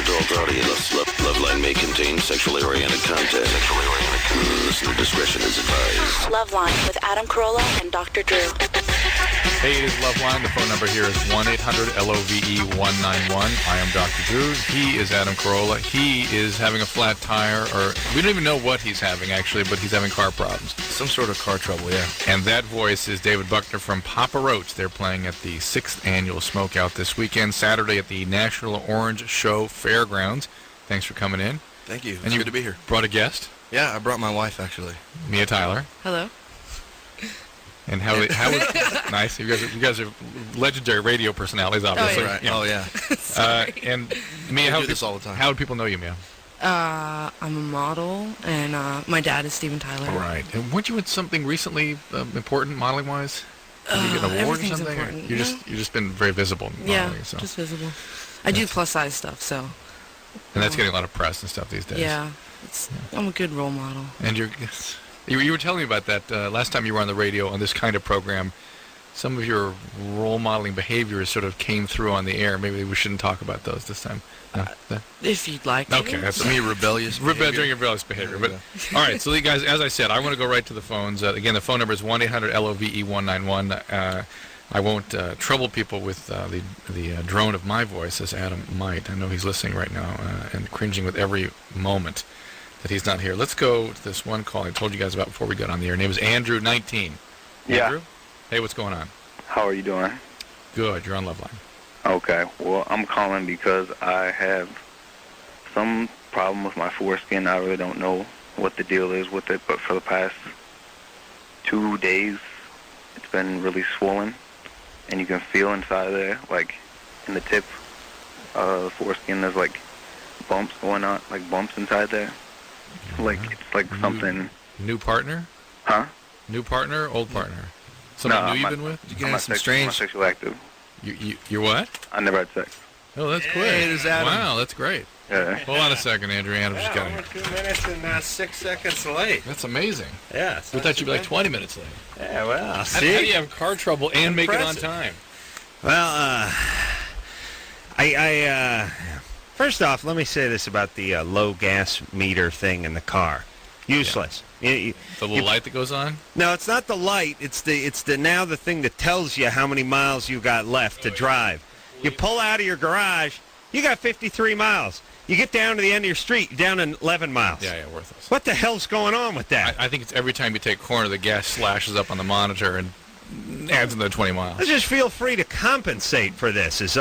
adult audience. Loveline may contain sexually oriented content. Listener discretion is advised. Loveline with Adam Carolla and Dr. Drew. Hey, it is Loveline. The phone number here is 1-800-LOVE-191. I am Dr. Drew. He is Adam Carolla. He is having a flat tire, or we don't even know what he's having, actually, but he's having car problems. Some sort of car trouble, yeah. And that voice is David Buckner from Papa Roach. They're playing at the 6th Annual Smokeout this weekend, Saturday at the National Orange Show Fairgrounds. Thanks for coming in. Thank you. And It's good to be here. Brought a guest? Yeah, I brought my wife, actually. Mia Tyler. Hello. And how nice. You guys are legendary radio personalities, obviously. Oh, Right. You know. Oh, yeah. And Mia, We do this all the time. How do people know you, Mia? I'm a model, and my dad is Steven Tyler. Right. And weren't you in something recently important modeling-wise? Did you get an award or everything's something? important. You've just been very visible in Yeah, modeling. So. just visible. I do plus-size stuff, so. And that's getting a lot of press and stuff these days. Yeah, I'm a good role model. And you were telling me about that last time you were on the radio on this kind of program. Some of your role modeling behaviors sort of came through on the air. Maybe we shouldn't talk about those this time. No? If you'd like to. Okay, that's Me, rebellious behavior. during your rebellious behavior. Yeah, But all right, so you guys, as I said, I want to go right to the phones. Again, the phone number is 1-800-LOVE-191. I won't trouble people with the drone of my voice, as Adam might. I know he's listening right now and cringing with every moment that he's not here. Let's go to this one call I told you guys about before we got on the air. Name is Andrew, 19. Yeah. Andrew? Hey, what's going on? How are you doing? Good. You're on Loveline. Okay. Well, I'm calling because I have some problem with my foreskin. I really don't know what the deal is with it, but for the past 2 days, it's been really swollen, and you can feel inside there, like in the tip of the foreskin, there's like bumps going on, like bumps inside there. Like it's like something. New partner? Huh? New partner? Old partner? Somebody new you've been with? Did you get into some strange... I'm not sexually active. You're what? I never had sex. Oh, that's quick. there's Adam. Wow, that's great. Yeah. Hold on a second, Andrew. Adam's just Yeah, got we're 2 minutes and 6 seconds late. That's amazing. Yeah. We thought you'd be like 20 minutes late. Yeah, well, How do you have car trouble and make it on Impressive. time? Well, first off, let me say this about the low gas meter thing in the car. Useless. The little light that goes on? No, it's not the light. It's the now the thing that tells you how many miles you got left to drive. You pull out of your garage, you got 53 miles. You get down to the end of your street, you're down to 11 miles. Yeah, worthless. What the hell's going on with that? I think it's every time you take a corner, the gas slashes up on the monitor and adds another 20 miles. Let's just feel free to compensate for this. Is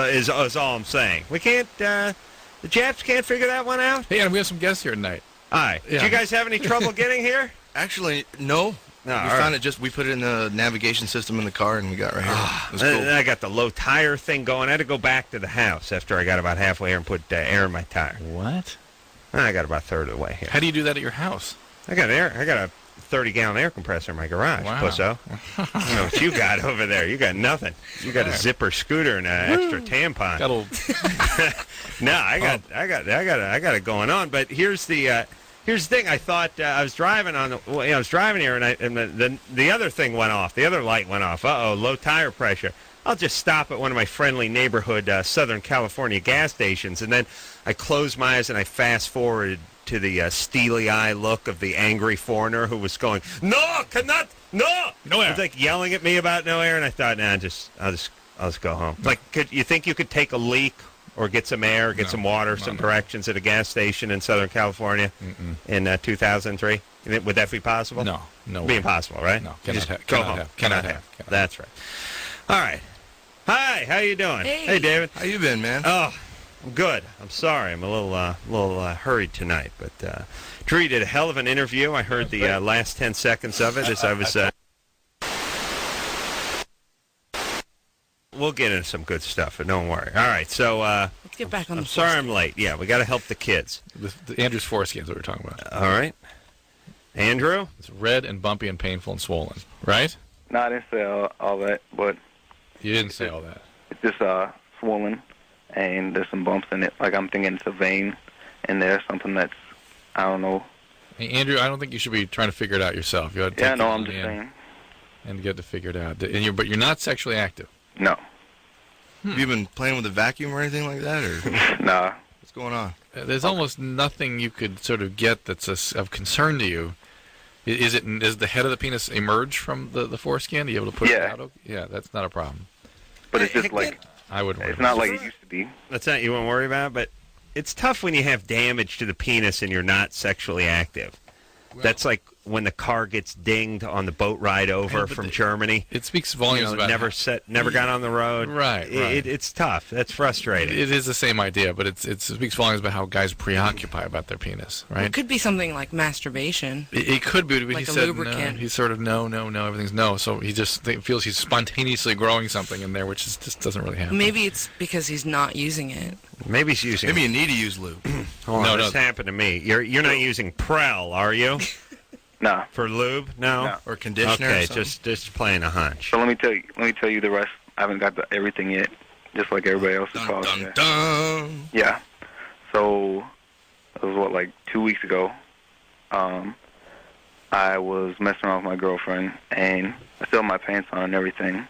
all I'm saying. We can't. The Japs can't figure that one out. Hey, Adam, we have some guests here tonight. All right. Did you guys have any trouble getting here? Actually, no. No, We all found right. it we put it in the navigation system in the car, and we got right here. It was cool. I got the low tire thing going. I had to go back to the house after I got about halfway here and put air in my tire. What? I got about a third of the way here. How do you do that at your house? I got air. I got a 30-gallon air compressor in my garage, Wow. pusso. I don't know what you got over there. You got nothing. You got a zipper scooter and an extra tampon. Got a little... No, I got it going on. But here's the thing. I thought I was driving I was driving here, and the other thing went off. The other light went off. Low tire pressure. I'll just stop at one of my friendly neighborhood Southern California gas stations, and then I close my eyes and I fast forward to the steely eye look of the angry foreigner who was going, "No, cannot, no air." It's like yelling at me about no air, and I thought, I'll just go home. Like, you think you could take a leak or get some air, get some water, some directions at a gas station in Southern California in 2003? Would that be possible? No It'd be impossible, right? No, You just cannot go have. home. Cannot have. That's right. All right. Hi, how you doing? Hey. David. How you been, man? Oh, I'm good. I'm sorry. I'm a little hurried tonight, but Drew, you did a hell of an interview. I heard the last 10 seconds of it as I was. We'll get into some good stuff, but don't worry. All right, so Let's get back on I'm the sorry I'm late. Yeah, we got to help the kids. The Andrew's foreskin is what we're talking about. All right, Andrew. It's red and bumpy and painful and swollen, right? No, I didn't say all that, but You didn't say all that. it's just swollen, and there's some bumps in it. Like, I'm thinking it's a vein, and there's something that's, I don't know. Hey, Andrew, I don't think you should be trying to figure it out yourself. You ought to Yeah, take no, it I'm just in saying. and get to figure it out. But you're not sexually active. No. Have you been playing with a vacuum or anything like that? Or Nah. What's going on? There's almost nothing you could sort of get that's of concern to you. Is the head of the penis emerge from the foreskin? Are you able to put it out? Yeah, that's not a problem. But it's just like I would. It's not like it used to be. That's not you won't worry about, but it's tough when you have damage to the penis and you're not sexually active. That's like when the car gets dinged on the boat ride over from Germany. It speaks volumes about never got on the road. Right. It's tough. That's frustrating. It is the same idea, but it speaks volumes about how guys preoccupy about their penis, right? It could be something like masturbation. It could be, but like he a said lubricant. no. He's sort of no, everything's no. So he just feels he's spontaneously growing something in there, which just doesn't really happen. Maybe it's because he's not using it. Maybe he's using. Maybe you need to use lube. Hold on, this happened to me. You're not using Prel, are you? No. For lube? No. Or conditioner? Okay, or just playing a hunch. So let me tell you the rest. I haven't got everything yet, just like everybody else is calling. Dun. Yeah. So it was like 2 weeks ago. I was messing around with my girlfriend, and I still had my pants on and everything,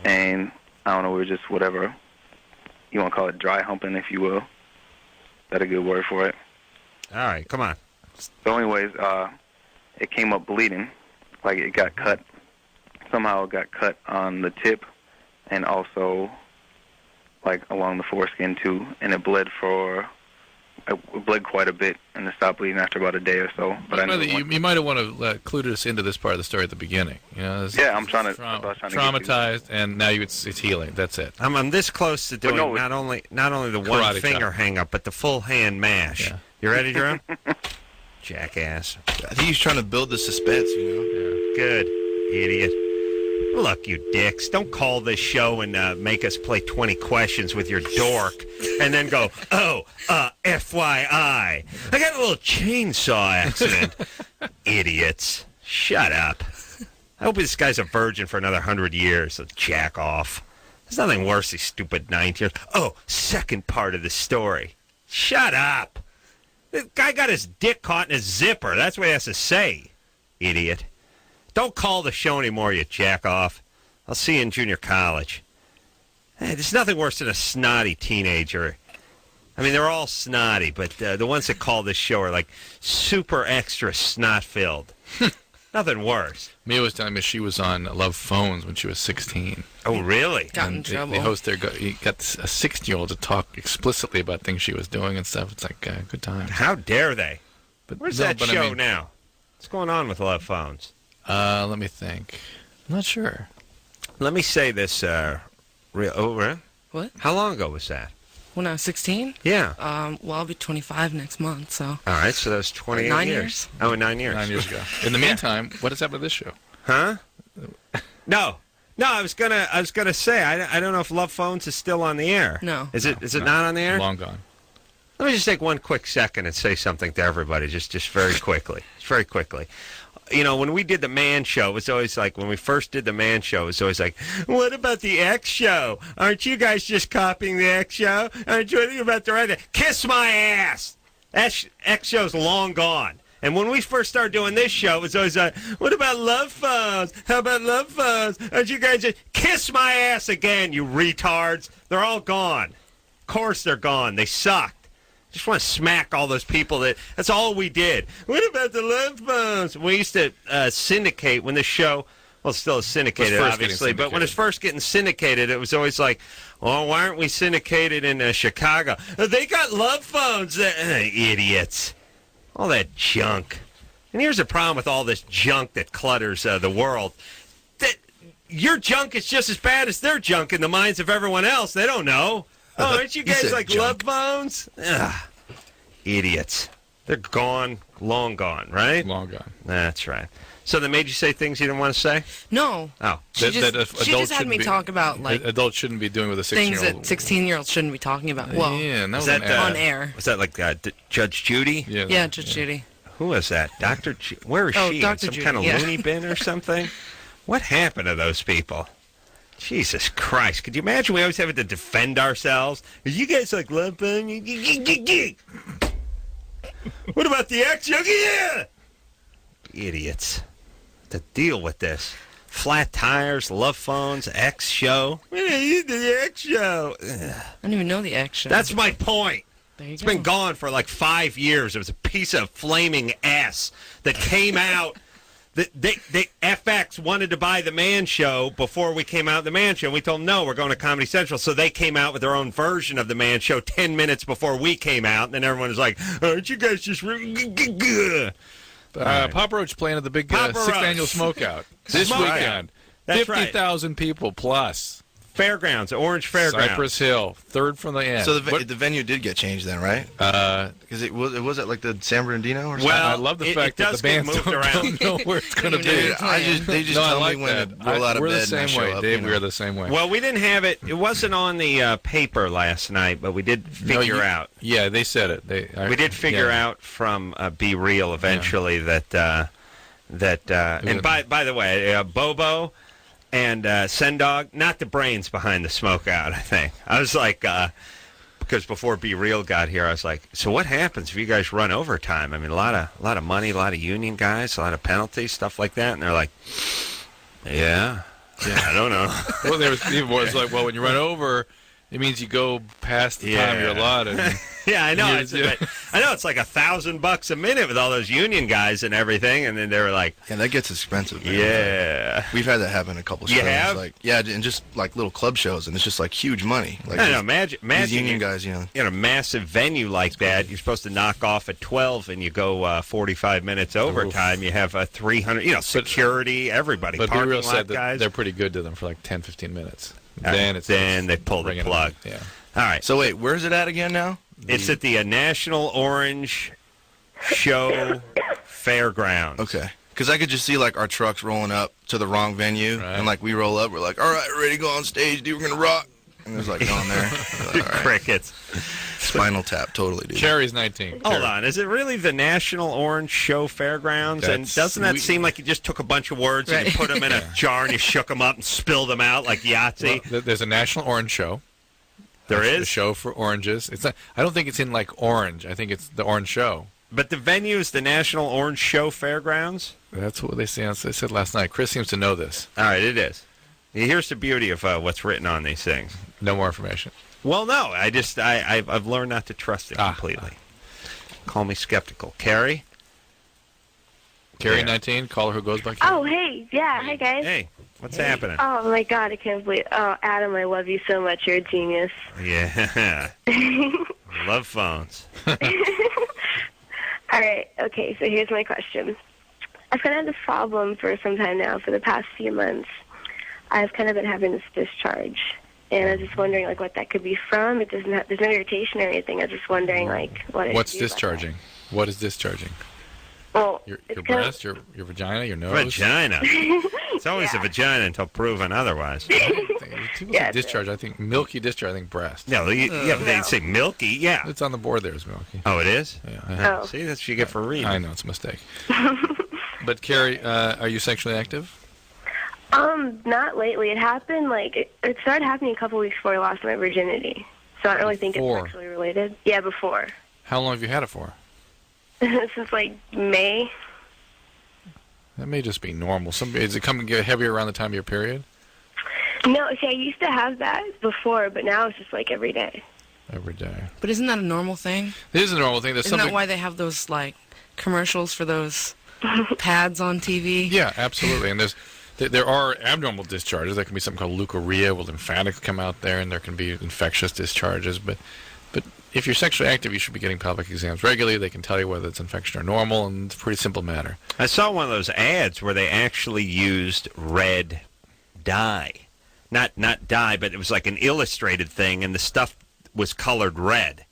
and I don't know, we were just whatever you want to call it, dry humping, if you will. Is that a good word for it? All right, come on. So anyways, it came up bleeding, like it got cut. Somehow it got cut on the tip and also like along the foreskin too, and it bled quite a bit, and it stopped bleeding after about a day or so. But you might have want to clued us into this part of the story at the beginning. You know, I'm trying to traumatized, and now it's healing. That's it. I'm this close to doing not only the one finger hang up, but the full hand mash. Yeah. You ready, Drew? Jackass. I think he's trying to build the suspense, you know? Yeah. Good, idiot. Look, you dicks, don't call this show and make us play 20 questions with your dork and then go, FYI. I got a little chainsaw accident. Idiots. Shut up. I hope this guy's a virgin for another 100 years. So jack off. There's nothing worse, these stupid 19-year-olds. Oh, second part of the story. Shut up. The guy got his dick caught in his zipper. That's what he has to say, idiot. Don't call the show anymore, you jack-off. I'll see you in junior college. Hey, there's nothing worse than a snotty teenager. I mean, they're all snotty, but the ones that call this show are like super extra snot-filled. Nothing worse. Mia was telling me she was on Love Phones when she was 16. Oh, really? Got in trouble. The host there got a 16-year-old to talk explicitly about things she was doing and stuff. It's like good time. How dare they? But where's that show now? What's going on with Love Phones? Let me think. I'm not sure. Let me say this. Really? What? How long ago was that? When I was 16? Yeah. Well, I'll be 25 next month, so. All right, so that was 28 9 years. years. Oh, 9 years. 9 years ago. In the meantime, what has happened to this show? Huh? No, I was gonna say I don't know if Love Phones is still on the air. No. Is it not on the air? Long gone. Let me just take one quick second and say something to everybody, just very quickly. Very quickly. You know, when we did the Man Show, it was always like, when we first did the Man Show, it was always like, what about the X Show? Aren't you guys just copying the X Show? Aren't you thinking about the right thing? Kiss my ass! X Show's long gone. And when we first started doing this show, it was always like, what about Love Phones? How about Love Phones? Aren't you guys just... Kiss my ass again, you retards. They're all gone. Of course they're gone. They sucked. Just want to smack all those people. That's all we did. What about the Love Phones? We used to syndicate when the show, well, it's still syndicated, obviously, but when it's first getting syndicated, it was always like, oh, why aren't we syndicated in Chicago? They got Love Phones. Idiots. All that junk. And here's the problem with all this junk that clutters the world. That your junk is just as bad as their junk in the minds of everyone else. They don't know. Oh, aren't you guys like junk. Love Phones? Ugh. Idiots. They're gone, long gone, right? Long gone. That's right. So they made you say things you didn't want to say? No. Oh. She just had me talk about, like, adults shouldn't be doing with a 16-year-old. Things that 16-year-olds shouldn't be talking about. Well, yeah, was that on air. Was that like Judge Judy? Yeah, Judge Judy. Who was that? Dr. Where is she? Dr. Some Judy, kind of loony bin or something? What happened to those people? Jesus Christ. Could you imagine we always having to defend ourselves? Are you guys like Love Phone? What about the X Show? Yeah! Idiots. To deal with this. Flat tires, Love Phones, X Show. The X Show. Ugh. I don't even know the X Show. That's my point. There you It's go. been gone for like 5 years. It was a piece of flaming ass that came out. The FX wanted to buy the Man Show before we came out with the Man Show. We told them, no, we're going to Comedy Central. So they came out with their own version of the Man Show 10 minutes before we came out. And then everyone was like, aren't you guys just... Papa Roach playing at the big Papa 6th Roach. annual Smokeout this Smokeout. weekend. That's right. 50,000 people plus. Fairgrounds, Orange Fairgrounds. Cypress Hill, third from the end. So the venue did get changed then, right? Because it was at like the San Bernardino or something. Well, I love the it fact that does the get bands moved around. don't know where it's going to be. Dude, they just No, I tell like me when that. to roll out of We're bed the same and I show way, up. Dave. you We know. are the same way. Well, we didn't have it. It wasn't on the paper last night, but we did figure out. Yeah, they said it. We did figure out from Be Real eventually that and by the way, Bobo and Sendog, not the brains behind the Smokeout, I think. I was like, because before Be Real got here, I was like, so what happens if you guys run overtime? I mean, a lot of money, a lot of union guys, a lot of penalties, stuff like that. And they're like, yeah, I don't know. Well, there was even was like, well, when you run over, it means you go past the time you're allotted. Yeah, I know. Yeah. I know it's like $1,000 a minute with all those union guys and everything, and then they were like, Yeah, that gets expensive. Man. yeah. We've had that happen a couple shows. You have? Like, yeah, and just like little club shows, and it's just like huge money. Like I know. just Imagine these union guys, you know. In a massive venue like that, you're supposed to knock off at 12, and you go 45 minutes overtime. You have 300, security, everybody, But Be parking Real lot said that guys. they're pretty good to them for like 10, 15 minutes. Then they pull the bringing it plug. in. Yeah. All right. So wait, where's it at again now? It's at the National Orange Show Fairgrounds. Okay. Because I could just see like our trucks rolling up to the wrong venue, Right. and like we roll up, we're like, all right, ready to go on stage, dude, we're gonna rock. And there's like going there. Like, all right. Crickets. Spinal Tap, totally, dude. Cherry's 19. Hold on. Is it really the National Orange Show Fairgrounds? And That's- doesn't that seem like you just took a bunch of words and you Right. put them in a jar and you shook them up and spilled them out like Yahtzee? Well, there's a National Orange Show. There A is? show for oranges. It's not. I don't think it's in like orange. I think it's the Orange Show. But the venue is the National Orange Show Fairgrounds? That's what they said last night. Chris seems to know this. All right, it is. Here's the beauty of what's written on these things. No more information. Well, no, I've learned not to trust it completely. Call me skeptical. Carrie? Carrie Yeah. 19, caller who goes by Carrie. Oh, hey. Yeah, hi, guys. Hey, what's happening? Oh, my God, I can't believe Oh, Adam, I love you so much. You're a genius. Yeah. Love phones. All right, okay, so here's my question. I've kind of had this problem for some time now, for the past few months. I've kind of been having this discharge, and I was just wondering, like, what that could be from. It doesn't have, there's no irritation or anything. I was just wondering, like, what it What's could be about discharging? What is discharging? that. Well, Your it's kind breast, your vagina, your nose? Vagina. It's always a Yeah. vagina until proven otherwise. People Yeah, say discharge. I think milky discharge. I think breast. No, but they say milky. Yeah. It's on the board there is milky. Oh, it is? Yeah, Oh. See, that's what you get for reading. I know it's a mistake. But Carrie, are you sexually active? Not lately. It happened, like, it started happening a couple weeks before I lost my virginity. So I don't really think it's Before? sexually related. Yeah, before. How long have you had it for? Since, like, May. That may just be normal. Is it coming get heavier around the time of your period? No, see, I used to have that before, but now it's just, like, every day. Every day. But isn't that a normal thing? It is a normal thing. There's Isn't something. that why they have those, like, commercials for those pads on TV? Yeah, absolutely. And there are abnormal discharges. There can be something called leukorrhea, where lymphatics come out there, and there can be infectious discharges. But if you're sexually active, you should be getting pelvic exams regularly. They can tell you whether it's infection or normal, and it's a pretty simple matter. I saw one of those ads where they actually used red dye. Not dye, but it was like an illustrated thing, and the stuff was colored red.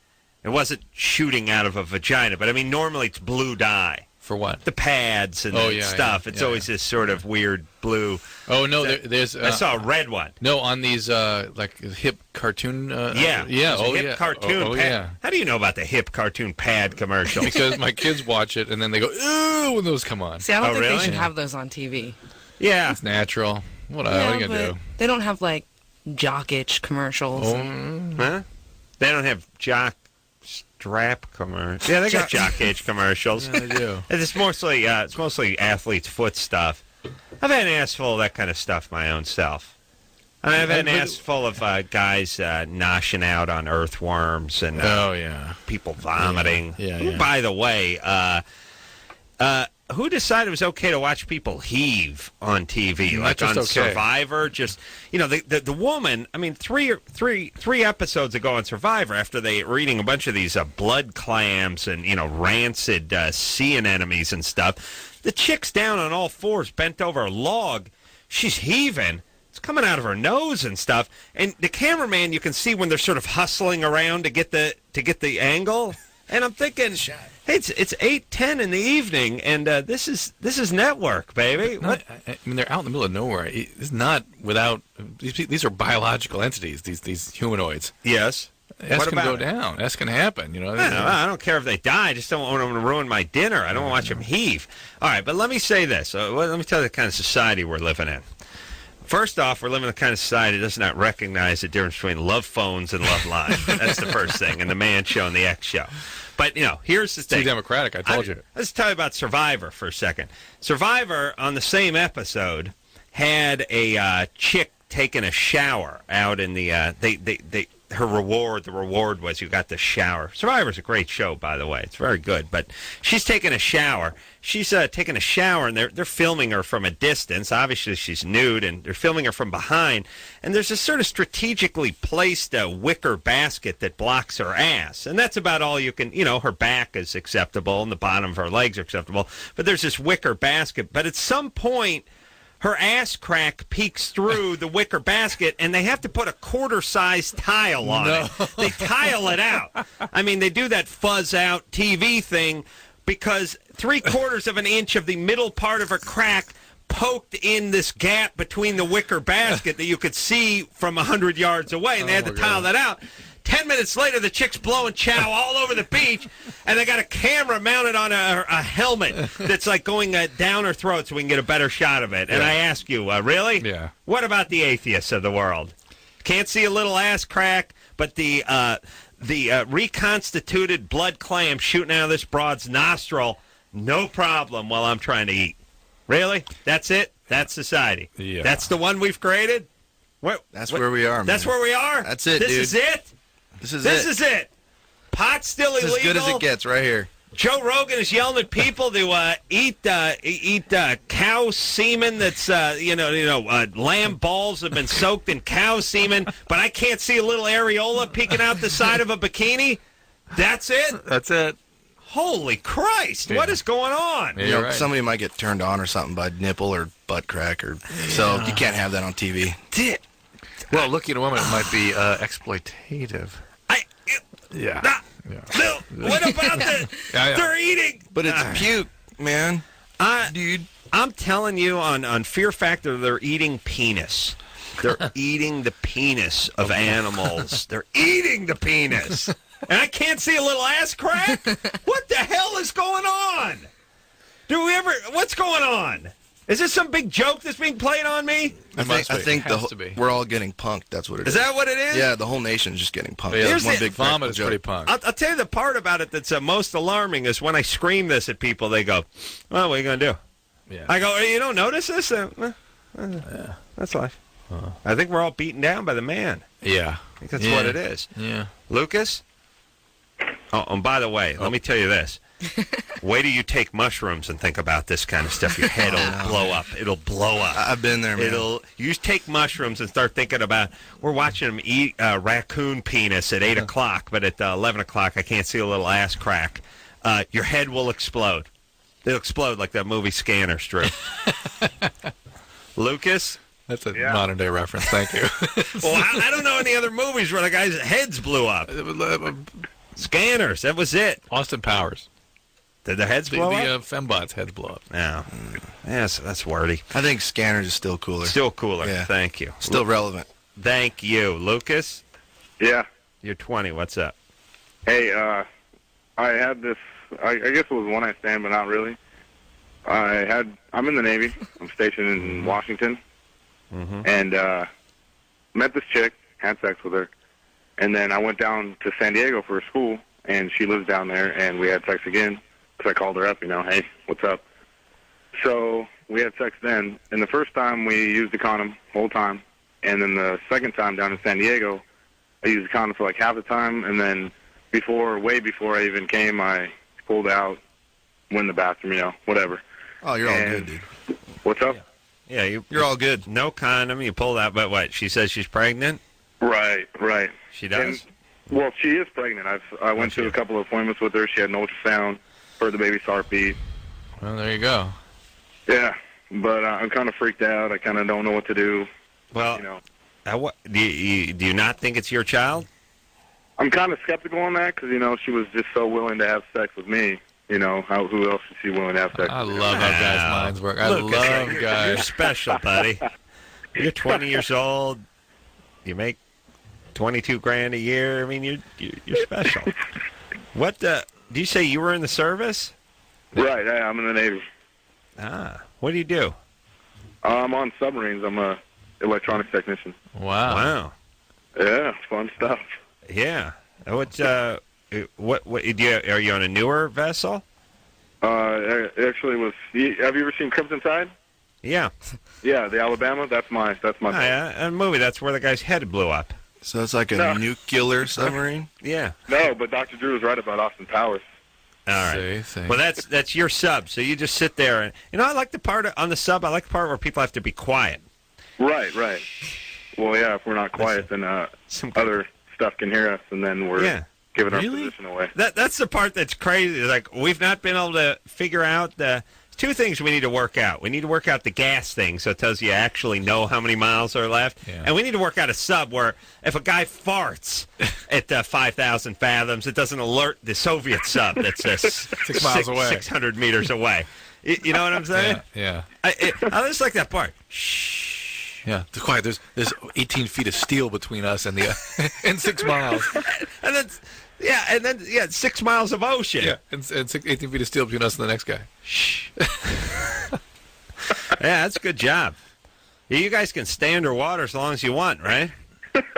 It wasn't shooting out of a vagina, but I mean, normally it's blue dye. For what? The pads and Oh, the yeah, stuff. yeah, It's yeah, always yeah. this sort of weird blue. Oh no, there's. I saw a red one. No, on these like hip cartoon. Yeah. yeah. There's a Oh hip yeah. cartoon Oh pad. yeah. How do you know about the hip cartoon pad commercial? Because my kids watch it and then they go, "Ooh," when those come on. See, I don't Oh, think really? they should have those on TV. yeah. It's natural. What Yeah, are you but gonna do? they don't have, like, jock itch commercials. Oh, Huh? They don't have jock strap commercials. Yeah, they got jock cage commercials. yeah, they do. It's mostly athlete's foot stuff. I've had an ass full of that kind of stuff my own self. I have a nest full of guys noshing out on earthworms and people vomiting. Yeah. By the way, who decided it was okay to watch people heave on TV? Like on Survivor? Just, the woman, I mean, three episodes ago on Survivor, after they were eating a bunch of these blood clams and, rancid sea anemones and stuff, the chick's down on all fours, bent over a log. She's heaving. It's coming out of her nose and stuff. And the cameraman, you can see when they're sort of hustling around to get the angle. And I'm thinking, hey, it's 8:10 in the evening, and this is network, baby. What? I mean, they're out in the middle of nowhere. It's not without these are biological entities. These humanoids. Yes. What can go down. That's can happen. I don't care if they die. I just don't want them to ruin my dinner. I don't want to watch them heave. All right, but let me say this. Let me tell you the kind of society we're living in. First off, we're living in a kind of society that does not recognize the difference between love phones and Loveline. That's the first thing, and the Man Show and the X Show. But, here's the thing. Too democratic, I told you. Let's tell you about Survivor for a second. Survivor, on the same episode, had a chick taking a shower out in the the reward was you got the shower. Survivor's a great show, by the way. It's very good. But she's taking a shower. She's taking a shower, and they're filming her from a distance. Obviously, she's nude, and they're filming her from behind. And there's a sort of strategically placed wicker basket that blocks her ass. And that's about all you can, her back is acceptable, and the bottom of her legs are acceptable. But there's this wicker basket. But at some point, her ass crack peeks through the wicker basket, and they have to put a quarter-size tile on it. They tile it out. I mean, they do that fuzz-out TV thing because 3/4 of an inch of the middle part of her crack poked in this gap between the wicker basket that you could see from 100 yards away, and they had to tile that out. 10 minutes later, the chick's blowing chow all over the beach, and they got a camera mounted on a helmet that's like going down her throat so we can get a better shot of it. And I ask you, really? Yeah. What about the atheists of the world? Can't see a little ass crack, but the reconstituted blood clam shooting out of this broad's nostril, no problem while I'm trying to eat. Really? That's it? That's society? Yeah. That's the one we've created? That's where we are, man. That's where we are? That's it, dude. This is it? This is it. Pot's still illegal. As good as it gets, right here. Joe Rogan is yelling at people to eat cow semen that's lamb balls have been soaked in cow semen, but I can't see a little areola peeking out the side of a bikini. That's it. That's it. Holy Christ! Yeah. What is going on? Yeah, right. Somebody might get turned on or something by nipple or butt crack, so you can't have that on TV. Well, looking at a woman, it might be exploitative. What about they're eating? But it's puke, man. Dude. I'm telling you on Fear Factor, they're eating penis. They're eating the penis of animals. They're eating the penis. And I can't see a little ass crack? What the hell is going on? What's going on? Is this some big joke that's being played on me? I think we're all getting punked. That's what it is. Is that what it is? Yeah, the whole nation's just getting punked. Yeah, Here's one big vomit is pretty punked. I'll tell you the part about it that's most alarming is when I scream this at people, they go, well, what are you going to do? Yeah. I go, you don't notice this? That's life. I think we're all beaten down by the man. Yeah. I think that's what it is. Yeah. Lucas? Oh, and by the way, let me tell you this. Wait till you take mushrooms and think about this kind of stuff. Your head will blow up. It'll blow up. I've been there, man. You just take mushrooms and start thinking about, we're watching them eat raccoon penis at 8 o'clock, but at 11 o'clock I can't see a little ass crack. Your head will explode. It'll explode like that movie Scanners, Drew. Lucas? That's a modern-day reference. Thank you. Well, I don't know any other movies where the guy's heads blew up. Scanners, that was it. Austin Powers. Did their heads blow up? The fembots' heads blow up. No. Yes, that's wordy. I think Scanners is still cooler. Still cooler. Yeah. Thank you. Still relevant. Thank you. Lucas? Yeah. You're 20. What's up? Hey, I had this, I guess it was one night stand, but not really. I'm in the Navy. I'm stationed in Washington. Mm-hmm. And met this chick, had sex with her. And then I went down to San Diego for school, and she lives down there, and we had sex again. Because I called her up, hey, what's up? So we had sex then. And the first time we used a condom, whole time. And then the second time down in San Diego, I used a condom for like half the time, and then way before I even came, I pulled out, went in the bathroom, whatever. Oh, you're all good, dude. What's up? Yeah, You're all good. no condom. You pulled out, but what? She says she's pregnant. Right. She does. Well, she is pregnant. I went to a couple of appointments with her. She had an ultrasound, heard the baby's heartbeat. Well, there you go. Yeah, but I'm kind of freaked out. I kind of don't know what to do. Well, what, do you not think it's your child? I'm kind of skeptical on that because, she was just so willing to have sex with me. Who else is she willing to have sex with? I love how guys' minds work. I love guys. You're special, buddy. You're 20 years old. You make $22,000 a year. I mean, you're special. What do you say you were in the service? Right, yeah, I'm in the Navy. What do you do? I'm on submarines. I'm a electronics technician. Wow. Yeah, it's fun stuff. Yeah. What do you, are you on a newer vessel? Actually, have you ever seen Crimson Tide? Yeah. Yeah, the Alabama. That's my. A movie. That's where the guy's head blew up. So it's like a nuclear submarine? Yeah. No, but Dr. Drew was right about Austin Powers. All right. See. Well, that's your sub. So you just sit there and I like the part on the sub. I like the part where people have to be quiet. Right. Well, yeah. If we're not quiet, then other stuff can hear us, and then we're giving our position away. That's the part that's crazy. Like we've not been able to figure out two things we need to work out. We need to work out the gas thing, so it tells you actually know how many miles are left. Yeah. And we need to work out a sub where if a guy farts at 5,000 fathoms, it doesn't alert the Soviet sub that's 6 miles away. 600 meters away. You know what I'm saying? Yeah. I just like that part. Shh. Yeah. It's quiet. There's 18 feet of steel between us and and 6 miles. And then 6 miles of ocean. Yeah. And 18 feet of steel between us and the next guy. Shh. Yeah, that's a good job. You guys can stay underwater as long as you want, right?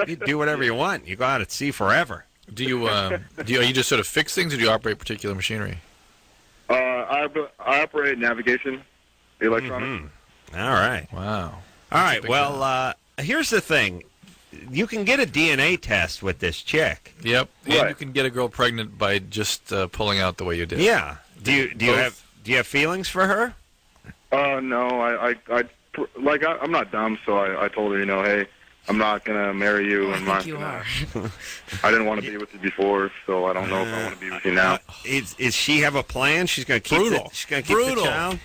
You do whatever you want. You go out at sea forever. Are you just sort of fix things, or do you operate particular machinery? I operate navigation, electronics. Mm-hmm. All right. Wow. All right. Well, here's the thing. You can get a DNA test with this chick. Yep. Right. And you can get a girl pregnant by just pulling out the way you did. Yeah. Do you have feelings for her? No. I'm not dumb, so I told her, hey, I'm not gonna marry you. I and think you are. I didn't want to be with you before, so I don't know if I want to be with you now. Is she have a plan? She's gonna keep Brutal. She's gonna keep the child.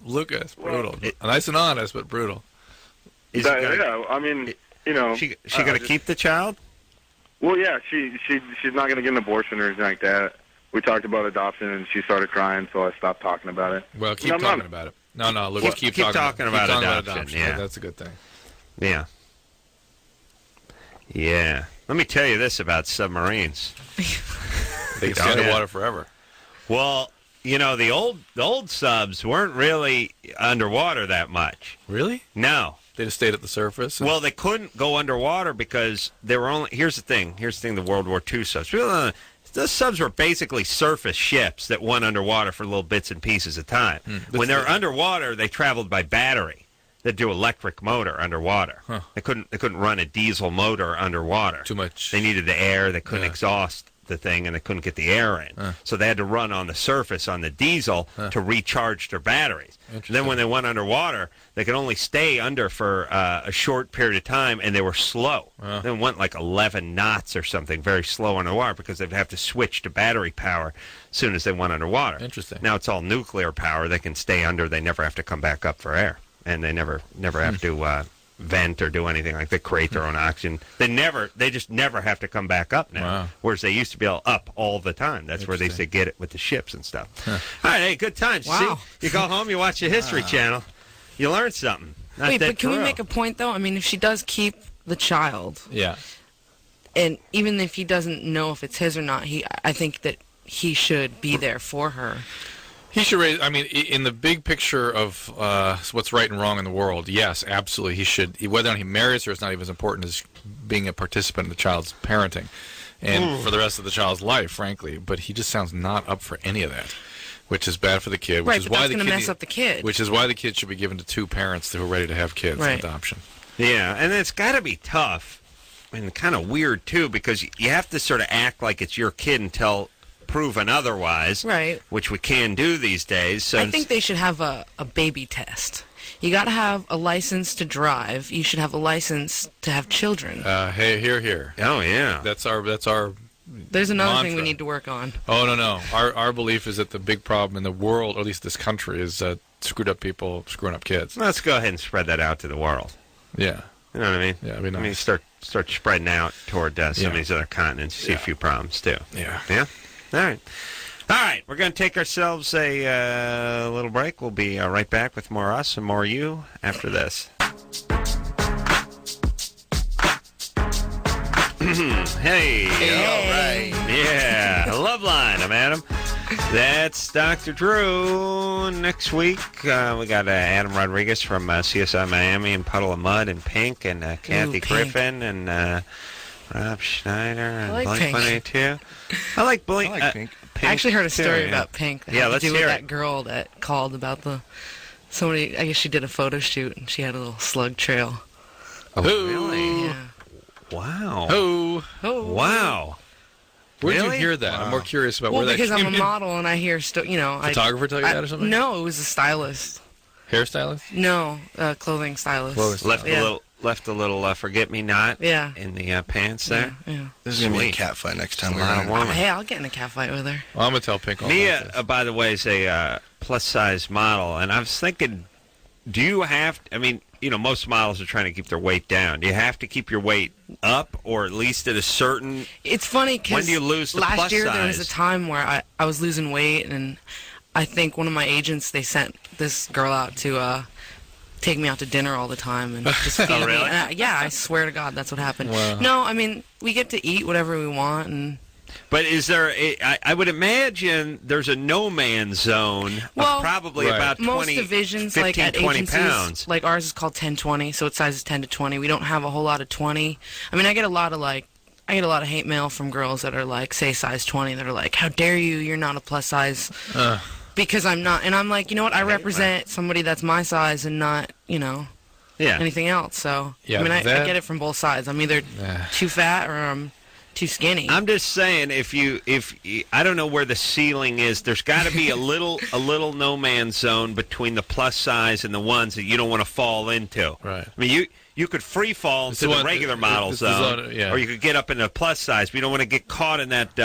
Lucas, brutal. Nice and honest, but brutal. She gonna keep the child? Well, yeah, she's not gonna get an abortion or anything like that. We talked about adoption, and she started crying, so I stopped talking about it. Well, keep talking about it. No, Lucas, keep talking about adoption. Yeah, that's a good thing. Yeah. Yeah. Let me tell you this about submarines. They can stay underwater forever. Well, the old subs weren't really underwater that much. Really? No. They just stayed at the surface? Well, they couldn't go underwater because they were only... Here's the thing, the World War II subs. The subs were basically surface ships that went underwater for little bits and pieces of time. When they're underwater, they traveled by battery. They'd do electric motor underwater. Huh. They couldn't run a diesel motor underwater. Too much. They needed the air. They couldn't exhaust the thing, and they couldn't get the air in. So they had to run on the surface on the diesel to recharge their batteries. Then when they went underwater, they could only stay under for a short period of time, and they were slow. They went like 11 knots or something, very slow underwater, because they'd have to switch to battery power as soon as they went underwater. Interesting. Now it's all nuclear power. They can stay under. They never have to come back up for air, and they never have to vent or do anything like they create their own oxygen. They just never have to come back up now. Wow. Whereas they used to be up all the time. That's where they used to get it with the ships and stuff. All right, hey, good times. Wow. See, you go home, you watch the History Channel, you learn something. Not Wait, that but can we Carolla. make a point, though? I mean, if she does keep the child, Yeah. and even if he doesn't know if it's his or not, I think that he should be there for her. He should raise, in the big picture of what's right and wrong in the world, yes, absolutely, he should. Whether or not he marries her is not even as important as being a participant in the child's parenting and for the rest of the child's life, frankly. But he just sounds not up for any of that, which is bad for the kid. Which Right, is but why that's going to mess up the kid. Which is why the kid should be given to two parents who are ready to have kids in Right. adoption. Yeah, and it's got to be tough and kind of weird, too, because you have to sort of act like it's your kid until proven otherwise. Right. Which we can do these days. So I think they should have a baby test. You got to have a license to drive. You should have a license to have children. Hey, here. Oh, yeah. That's our There's another mantra. thing we need to work on. Oh, no. Our belief is that the big problem in the world, or at least this country, is screwed up people screwing up kids. Let's go ahead and spread that out to the world. Yeah. You know what I mean? Yeah, it'd be nice. I mean, start spreading out toward some of these other continents. You see a few problems, too. Yeah. Yeah? All right. We're going to take ourselves a little break. We'll be right back with more us and more you after this. Hey. All right. Yeah. Loveline. I'm Adam. That's Dr. Drew. Next week, we got Adam Rodriguez from CSI Miami and Puddle of Mud and Pink and Kathy Pink. Griffin and Rob Schneider and I like Blink-182. I like Blink. I like Pink. I actually heard a too, story yeah. about Pink. That Yeah, had let's to do with hear that it. girl that called about somebody. I guess she did a photo shoot and she had a little slug trail. Oh, really? Yeah. Wow. Oh. Wow. Where did you Really? hear that? I'm more curious about Well, where that because I'm came a in. model and I hear Photographer tell you that or something? No, it was a stylist. Hairstylist? No, clothing stylist. Left a little forget-me-not Yeah. in the pants there. Yeah. This is going to be a Sweet. cat fight next time A we're lot of around. woman. Hey, I'll get in a cat fight with her. Well, I'm going to tell Pink all about Mia, this. by the way, is a plus-size model, and I was thinking, do you have to, I mean, most models are trying to keep their weight down. Do you have to keep your weight up, or at least at a certain... It's funny because When do you lose the last plus year there was a size? time where I was losing weight, and I think one of my agents, they sent this girl out to take me out to dinner all the time and just feed me. really? And yeah, I swear to God, that's what happened. Wow. No, I mean, we get to eat whatever we want, and But is there I would imagine there's a no-man's zone Well, of probably Right. about 20, most divisions, 15, like at 20 agencies, pounds. like ours is called 10-20, so it's sizes 10 to 20. We don't have a whole lot of 20. I mean, I get a lot of hate mail from girls that are like, say, size 20, that are like, how dare you, you're not a plus size. Because I'm not. And I'm like, you know what, I represent somebody that's my size and not, Yeah. anything else. So, Yeah, I mean, I that- get it from both sides. I'm either too fat or I'm too skinny. I'm just saying, if you, I don't know where the ceiling is. There's got to be a little no man's zone between the plus size and the ones that you don't want to fall into. Right. I mean, you could free fall It's to the the one- regular model it's the zone, zone, yeah. or you could get up in the plus size. But you don't want to get caught in that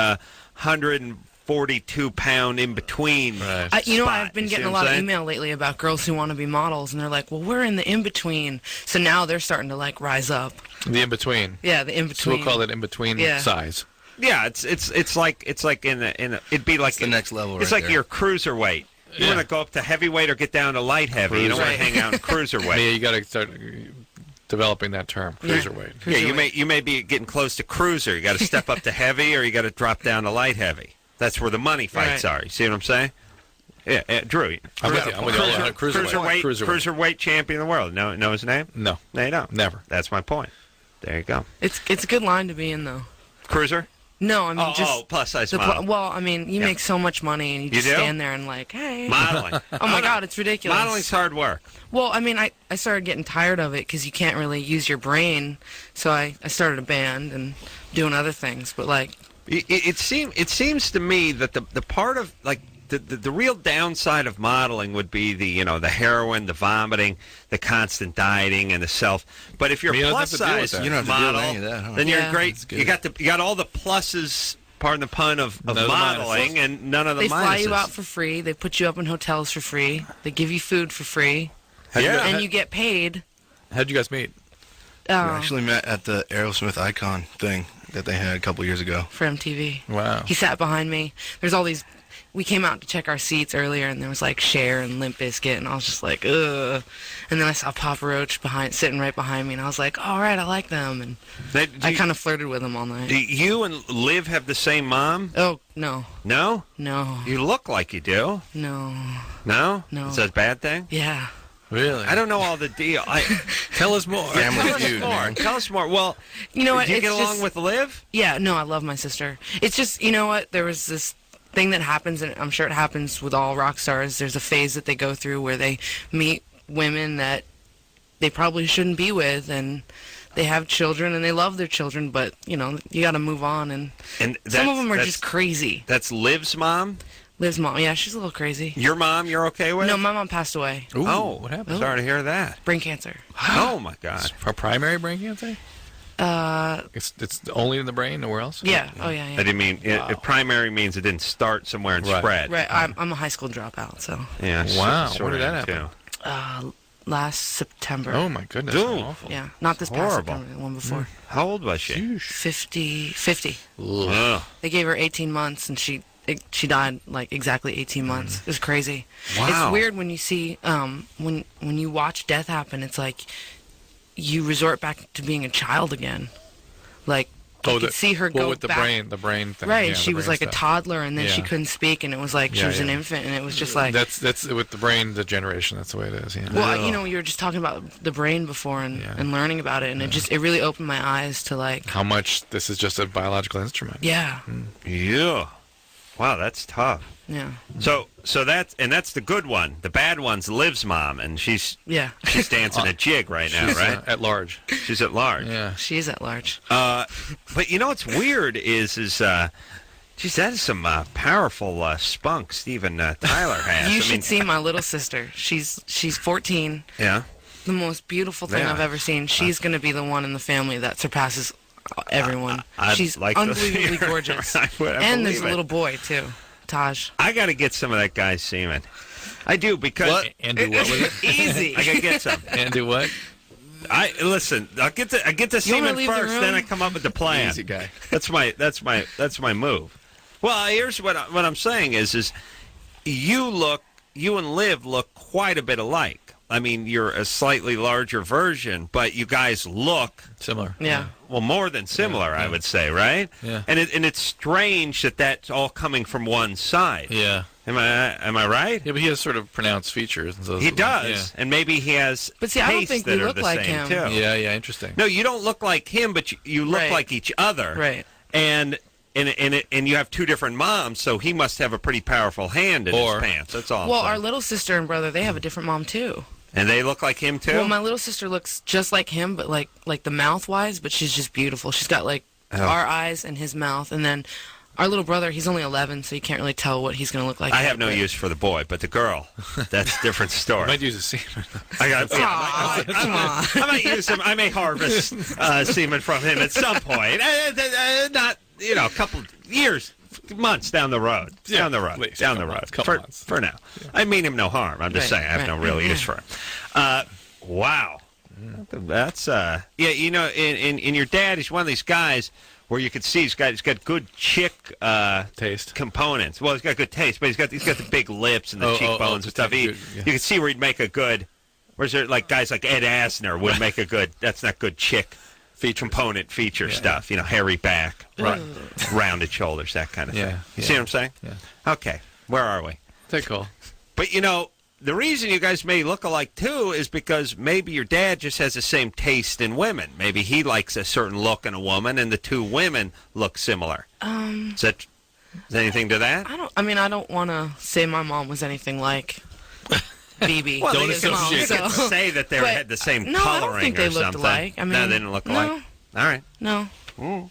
142-pound in between. Right. I've been You see getting a what lot I'm of saying? email lately about girls who want to be models, and they're like, well, we're in the in-between. So now they're starting to, like, rise up. The in-between. Yeah, the So in-between. we'll call it in-between Yeah. size. Yeah, it's like in the it'd be like the next level It's right like there. your cruiserweight. You Yeah. want to go up to heavyweight or get down to light heavy. You don't want to Cruiser. hang out in cruiserweight. Yeah, you got to start developing that term, cruiserweight. Yeah, you may be getting close to cruiser. You got to step up to heavy, or you got to drop down to light heavy. That's where the money fights Right. are. You see what I'm saying? Yeah, Drew. I'm with you. I'm with you. Cruiserweight champion of the world. Know his name? No. No, you don't. Never. That's my point. There you go. It's a good line to be in, though. Cruiser? No, I mean, just... plus size the model. well, I mean, you Yeah. make so much money, and you just do? stand there and like, hey. Modeling. Oh, my God, it's ridiculous. Modeling's hard work. Well, I mean, I started getting tired of it because you can't really use your brain, so I started a band and doing other things, but, like... It seems to me that the part of like the real downside of modeling would be the heroin, the vomiting, the constant dieting, and the self. But if you're You don't plus have to deal with size that. You don't have to deal with model, any of that, huh? then you're Yeah. great. That's good. You got all the pluses, pardon the pun, of None of the modeling, minuses. and none of the They minuses. fly you out for free. They put you up in hotels for free. They give you food for free. Yeah. And you get paid. How'd you guys meet? We actually met at the Aerosmith Icon thing that they had a couple years ago. For MTV. Wow. He sat behind me. There's all these... We came out to check our seats earlier, and there was, like, Cher and Limp Bizkit, and I was just like, ugh. And then I saw Papa Roach sitting right behind me, and I was like, all right, I like them. And I kind of flirted with them all night. Do you and Liv have the same mom? Oh, no. No? No. You look like you do. No. No? No. Is that a bad thing? Yeah. Really? I don't know all the deal. Tell us more. Family Tell us feud, more. man. Tell us more. Well, You know what? do you it's get along just, with Liv? Yeah, no, I love my sister. It's just, you know what? There was this thing that happens, and I'm sure it happens with all rock stars. There's a phase that they go through where they meet women that they probably shouldn't be with, and they have children and they love their children, but you got to move on. And some of them are just crazy. That's Liv's mom? Liv's mom, yeah, she's a little crazy. Your mom, you're okay with? No, my mom passed away. Ooh, oh, what happened? Sorry to hear that. Brain cancer. Oh my God. For primary brain cancer? It's only in the brain, nowhere else? Yeah. Oh yeah. I didn't mean it primary means it didn't start somewhere and spread. Right. I'm a high school dropout, so. Yeah. Wow. Where did that happen? Last September. Oh my goodness. Dude. Awful. Yeah, not this past Horrible. September, the one before. How old was she? 50. Ugh. They gave her 18 months, and she died like exactly 18 months. It was crazy. Wow. It's weird when you see when you watch death happen. It's like you resort back to being a child again. Like you could see her go with the back. the brain thing. Right, Yeah, she the was brain like a stuff. toddler, and then she Yeah. couldn't speak, and it was like she Yeah, was an yeah. infant, and it was just like That's with the brain degeneration. That's the way it is. Yeah. well, you were just talking about the brain before and learning about it, and it really opened my eyes to like how much this is just a biological instrument. yeah, Yeah. Wow, that's tough. yeah, So that's the good one. The bad one's Liv's mom, and she's yeah. dancing a jig right now, She's, right? at large. She's at large. Yeah. She is at large. But you know what's weird is geez, that is some powerful spunk Steven Tyler has. You I should mean, see my little sister. She's 14. Yeah. The most beautiful thing Yeah. I've ever seen. She's going to be the one in the family that surpasses everyone. I'd She's like to see unbelievably her. gorgeous. I And there's believe a it. little boy too, Taj. I got to get some of that guy's semen. I do because What? And do what with it? Easy. I got to get some. And do what? Listen. I get the You wanna semen leave the first, room? then I come up with the plan. Easy guy. That's my move. Well, here's what I'm saying is you and Liv look quite a bit alike. I mean, you're a slightly larger version, but you guys look Similar. Yeah. well more than similar, I would say, right? Yeah. And it's strange that that's all coming from one side. Yeah. Am I right? Yeah, but he has sort of pronounced features. And so He does, and maybe he has. But see, I don't tastes think that we are look the like same, him. Too. Yeah, interesting. No, you don't look like him, but you look Right. like each other. Right. And you have two different moms, so he must have a pretty powerful hand in his pants. That's all. I'm Well, saying. our little sister and brother, they have a different mom too. And they look like him too. Well, my little sister looks just like him, but like the mouth wise, but she's just beautiful. She's got like our eyes and his mouth, and then our little brother, he's only 11, so you can't really tell what he's going to look like. I have no use for the boy, but the girl, that's a different story. I might use a semen. I got. Aw, come on. I might use him. I may harvest semen from him at some point. Not a couple years, months down the road. Yeah, down the road. at least. Down the Couple road. months, couple months. For now. I mean him no harm. I'm just Right, saying I have no right, real yeah. use for him. Wow. That's yeah. In your dad, he's one of these guys where you could see he's got good chick Taste. components. Well, he's got good taste, but he's got the big lips and the cheekbones and stuff. good, yeah. You can see where he'd make a good. Where's there like guys like Ed Asner would make a good. That's not good chick component feature stuff. Hairy back, rounded shoulders, that kind of thing. You see what I'm saying? Yeah. Okay, where are we? Take call. But the reason you guys may look alike too is because maybe your dad just has the same taste in women. Maybe he likes a certain look in a woman, and the two women look similar. Is there anything to that? I don't want to say my mom was anything like BB. Well, Don't you associate. get to so- say that they But, had the same no, I don't coloring think they or looked something. alike. I no, mean, they didn't look no. alike. All right. No, All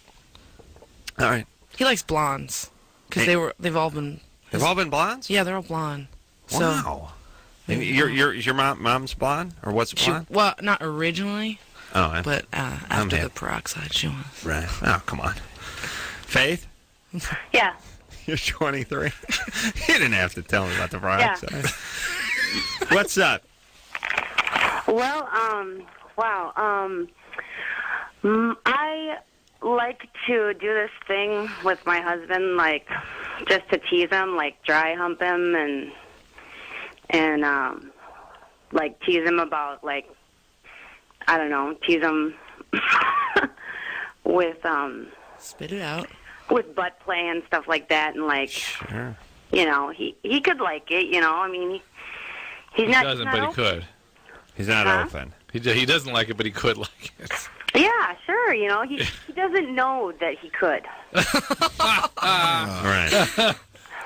right. he likes blondes because Hey. they've all been. They've all been blondes? Yeah, they're all blonde. So Wow. And your mom's blonde, or what's blonde? well, not originally, Oh, but after hip. the peroxide, she was. right. Oh, come on. Faith, Yeah. you're 23. You didn't have to tell me about the peroxide. What's up? Well, wow. I like to do this thing with my husband, like just to tease him, like dry hump him and like tease him about like I don't know, tease him with Spit it out. with butt play and stuff like that, and like Sure. he could like it, I mean he's He not doesn't, he's but not he could. He's not Huh? open. He doesn't like it, but he could like it. Yeah, sure. He doesn't know that he could. Right.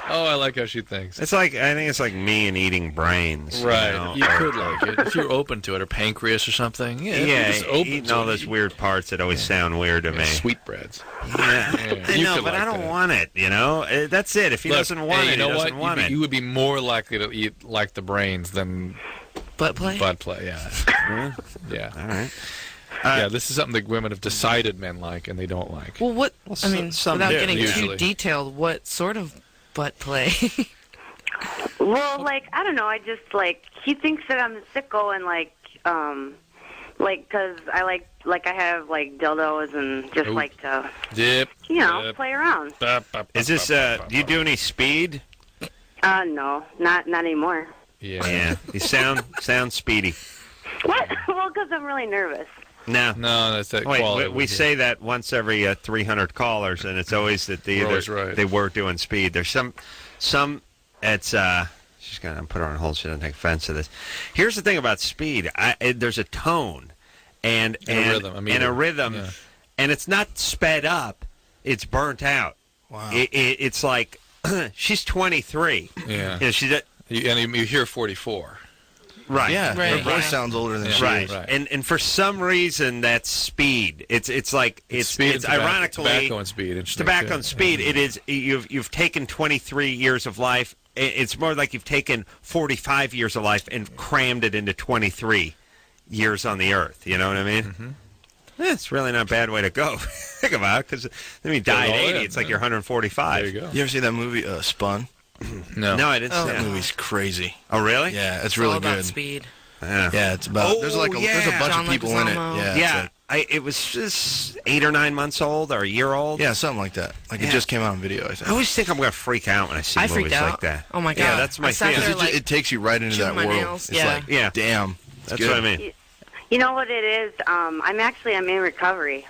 Oh, I like how she thinks. I think it's like me and eating brains. Right. You know? You could like it if you're open to it, or pancreas or something. Yeah. if you're just open eating to all it, those weird parts that always sound weird to me. Sweetbreads. Yeah. I You know, could but like I don't that. want it. You know, that's it. If he Look, doesn't want hey, it, you know he doesn't what? want it. You would be more likely to eat like the brains than Butt play? butt play. Yeah. Yeah. All right. Yeah, this is something that women have decided men like and they don't like. Well, what? I mean, some without do, getting usually. too detailed, what sort of butt play? Well, like, I don't know. I just, like, he thinks that I'm a sicko and, like, because I I have, like, dildos and just Ooh. like to, Dip. you know, play around. Is this? Do you do any speed? No, not anymore. Yeah. Yeah. You sound speedy. What? Well, because I'm really nervous. No. No, that's that Wait, quality. we say that once every 300 callers, and it's always that We're always right. they were doing speed. There's some. It's she's gonna put her on hold. She doesn't take offense to this. Here's the thing about speed. There's a tone, and a rhythm, yeah. and it's not sped up. It's burnt out. Wow. It's like she's 23. Yeah. You know, she's you hear 44. right. Yeah, Right, her voice yeah. sounds older than Yeah. she Right. is. Right. And for some reason that's speed. It's Speed and tobacco, ironically tobacco and speed. Interesting, tobacco too. and speed. It is you've taken 23 years of life. It's more like you've taken 45 years of life and crammed it into 23 years on the earth. You know what I mean? Mm-hmm. It's really not a bad way to go. Think about it, because then you die at all 80. in, It's like yeah. you're 145. There you go. You ever see that movie Spun? No. No, I didn't see That that. movie's crazy. Oh, really? Yeah, it's It's really all about good. speed. Yeah. Yeah, it's about there's Oh, there's a yeah. bunch John of people in it. Leguizamo. Yeah, it's Yeah. It was just 8 or 9 months old or a year old. yeah, something like that. Like Yeah. it just came out on video, I I think. always think I'm going to freak out when I see I movies freaked out. like that. Oh my god! Yeah, that's my I sat feeling. there, Because like, it takes you right into chewing that my world. nails, It's yeah. like, Yeah. damn. That's good. what I mean. You know what it is? I'm in recovery.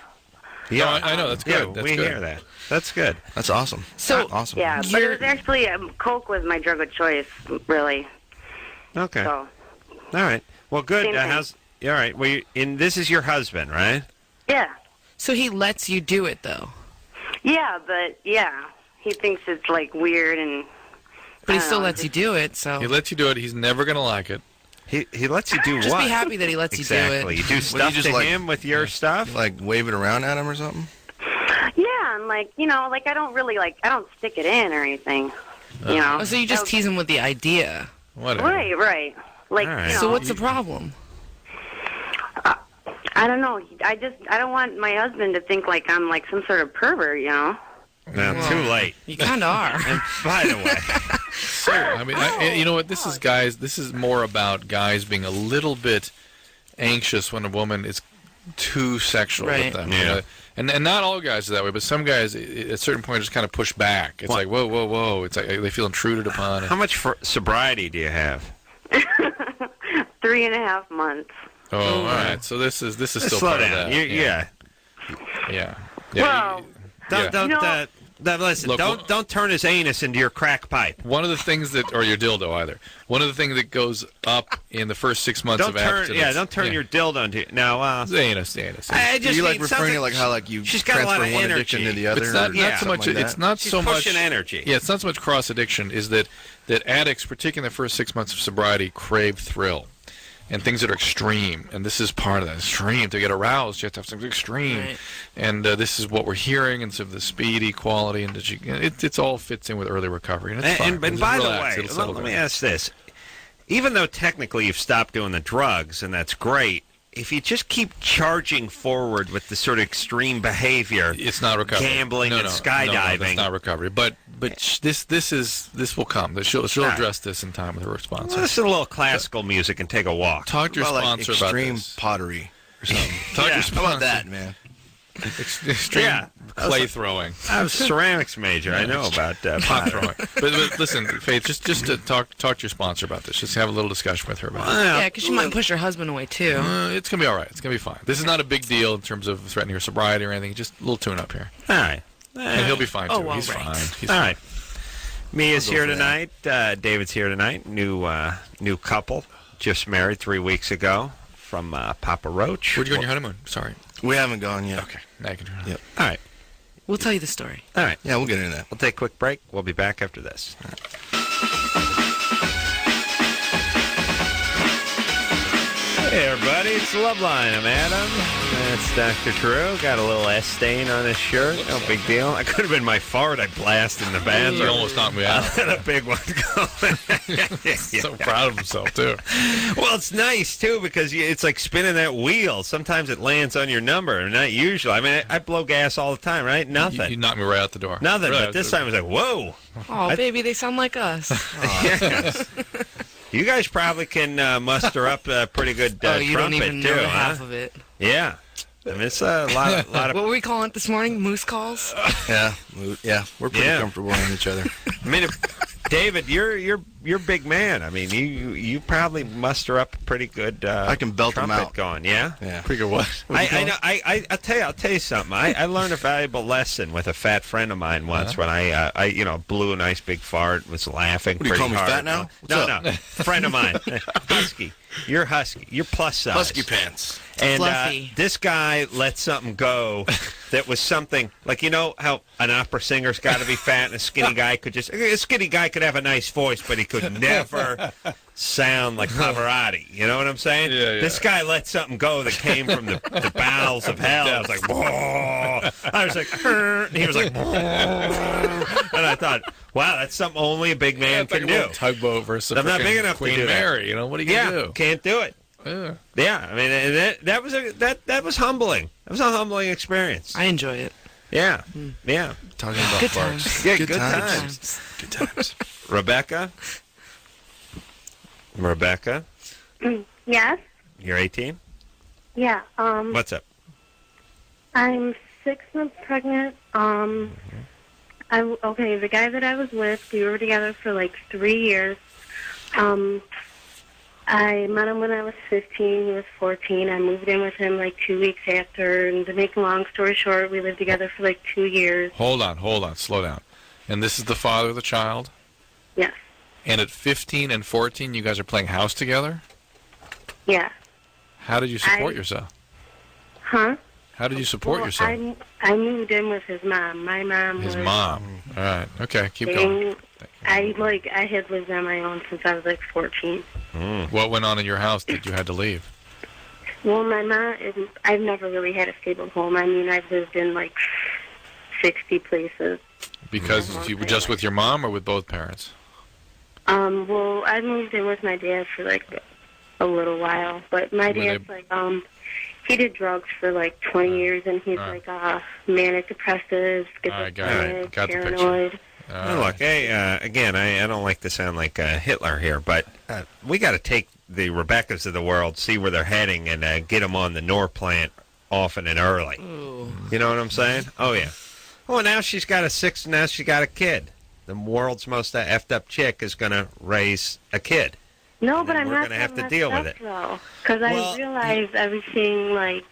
No, I know. That's good. Yeah, That's we good. hear that. That's good. That's awesome. So- awesome. Yeah, but it was actually Coke was my drug of choice, really. Okay. So All right. Well, good. Same thing. All right. Well, this is your husband, right? yeah, So he lets you do it though, yeah, but yeah, he thinks it's like weird and. but he I don't still know, lets you do it. So He lets you do it. He's never going to like it. He lets you do just what? be happy that he lets Exactly. you You do it. do stuff just, to like- him with your stuff? Like wave it around at him or something? Yeah, and like I don't really I don't stick it in or anything. You know. Oh, so you just tease him with the idea. Whatever. Right. Like All right. you know, So what's the problem? I don't know. I don't want my husband to think like I'm like some sort of pervert. You know. No, too late. You kind of are. And by the way, So, I mean, you know what? This is guys. This is more about guys being a little bit anxious when a woman is too sexual Right. with them. Yeah. And not all guys are that way, but some guys at a certain point just kind of push back. It's like whoa. It's like they feel intruded upon. how much sobriety do you have? 3.5 months. Oh, all right. So this is still Slow part down. of that. Yeah. Yeah. Well, Don't You know- listen. Look, Don't turn his anus into your crack pipe. One of the things that, or your dildo either. One of the things that goes up in the first 6 months Don't of turn. abstinence. Yeah. Don't turn your dildo into. No. The anus. I just you like mean referring something- to like how like you she's got a transfer lot of one energy. addiction to the other? It's not, or not so something much. like It's that? not She's so much pushing energy. Yeah, it's not so much cross addiction. Is that addicts, particularly in the first 6 months of sobriety, crave thrill and things that are extreme. And this is part of that extreme. To get aroused, you have to have something extreme. Right. And this is what we're hearing. And so the speedy quality and it's all fits in with early recovery. And it's fine. And Just by the relax. way, It'll settle let me down. ask this: even though technically you've stopped doing the drugs, and that's great, if you just keep charging forward with the sort of extreme behavior, It's not recovery. gambling no, and no, skydiving. No, that's not recovery. But this will come. She'll address this in time with her sponsor. listen to a little classical music and take a walk. Talk to your About, like, sponsor about extreme this. pottery or something. Talk to Yeah. your How sponsor. about that, man? Extreme Yeah. clay throwing, I was a ceramics major. I know about pot pottery. throwing. But listen, Faith, just to talk to your sponsor about this. Just have a little discussion with her about it. Yeah, because she might push her husband away too. It's gonna be all right. It's gonna be fine. This is not a big deal in terms of threatening her sobriety or anything. Just a little tune up here, All right. and he'll be fine too. Oh, all He's right. fine. He's All fine. right. Mia's I'll go here for tonight. David's here tonight. New couple, just married 3 weeks ago from Papa Roach. Where'd you go on your honeymoon? Sorry. We haven't gone yet. Okay. Now you can turn it on. Yep. All right. We'll tell you the story. All right. Yeah, we'll get into that. We'll take a quick break. We'll be back after this. Hey, everybody. It's Loveline. I'm Adam. That's Dr. Drew. Got a little S stain on his shirt. No big deal. That could have been my fart I blasted in the bathroom. You almost knocked me out. A big one going. So proud of himself, too. Well, it's nice, too, because it's like spinning that wheel. Sometimes it lands on your number, not usually. I mean, I blow gas all the time, right? Nothing. You knocked me right out the door. Nothing, Right but this time I was like, whoa. Oh, baby, they sound like us. Yes. You guys probably can muster up a pretty good Oh, you trumpet, don't even too, know the huh? half of it. Yeah. I mean, it's a lot of... What were we calling it this morning? Moose calls? Yeah, we're pretty comfortable on each other. I mean, David, you're big man. I mean, you probably muster up a pretty good I can belt them trumpet out. going, yeah? Yeah. Pretty good what? I know. I'll tell you something. I learned a valuable lesson with a fat friend of mine once when I blew a nice big fart, was laughing What, do you pretty call me hard. fat now? What's No, up? friend of mine, husky. You're husky. You're plus size. Husky pants. And Fluffy. this guy let something go that was something like, you know how an opera singer's got to be fat and a skinny guy could have a nice voice, but he could never sound like Pavarotti. You know what I'm saying? Yeah. This guy let something go that came from the bowels of hell. I was like, whoa. I was like, and he was like, whoa. And I thought, wow, that's something only a big man can do. Tugboat versus I'm not big enough Queen to do Mary. You know, what are you going to do? Can't do it. Yeah. Yeah, I mean, and that was humbling. That was a humbling experience. I enjoy it. Yeah, yeah. Talking about Good farts. times. Yeah, Good good times. times. Good times. Rebecca, Yes. you're 18. Yeah. What's up? I'm 6 months pregnant. The guy that I was with, we were together for like 3 years. I met him when I was 15. He was 14. I moved in with him like 2 weeks after. And to make a long story short, we lived together for like 2 years. Hold on. Slow down. And this is the father of the child? Yes. And at 15 and 14, you guys are playing house together? Yeah. How did you support yourself? Huh? How did you support yourself? I moved in with his mom. My mom His was... mom. All right. Okay, keep going. I had lived on my own since I was like 14. What went on in your house that you had to leave? Well, my mom, I've never really had a stable home. I mean, I've lived in like 60 places. Because you were just with your mom or with both parents? Well, I moved in with my dad for like a little while, but my dad's like, he did drugs for like 20 years, and he's like manic depressive, schizophrenic, got the paranoid. Now, look, again, I don't like to sound like Hitler here, but we got to take the Rebeccas of the world, see where they're heading, and get them on the Norplant often and early. Ooh. You know what I'm saying? Oh, yeah. Oh, now she's got now she's got a kid. The world's most effed up chick is going to raise a kid. No, And but then I'm we're not gonna have to deal with it. Because Well, I realized everything, like,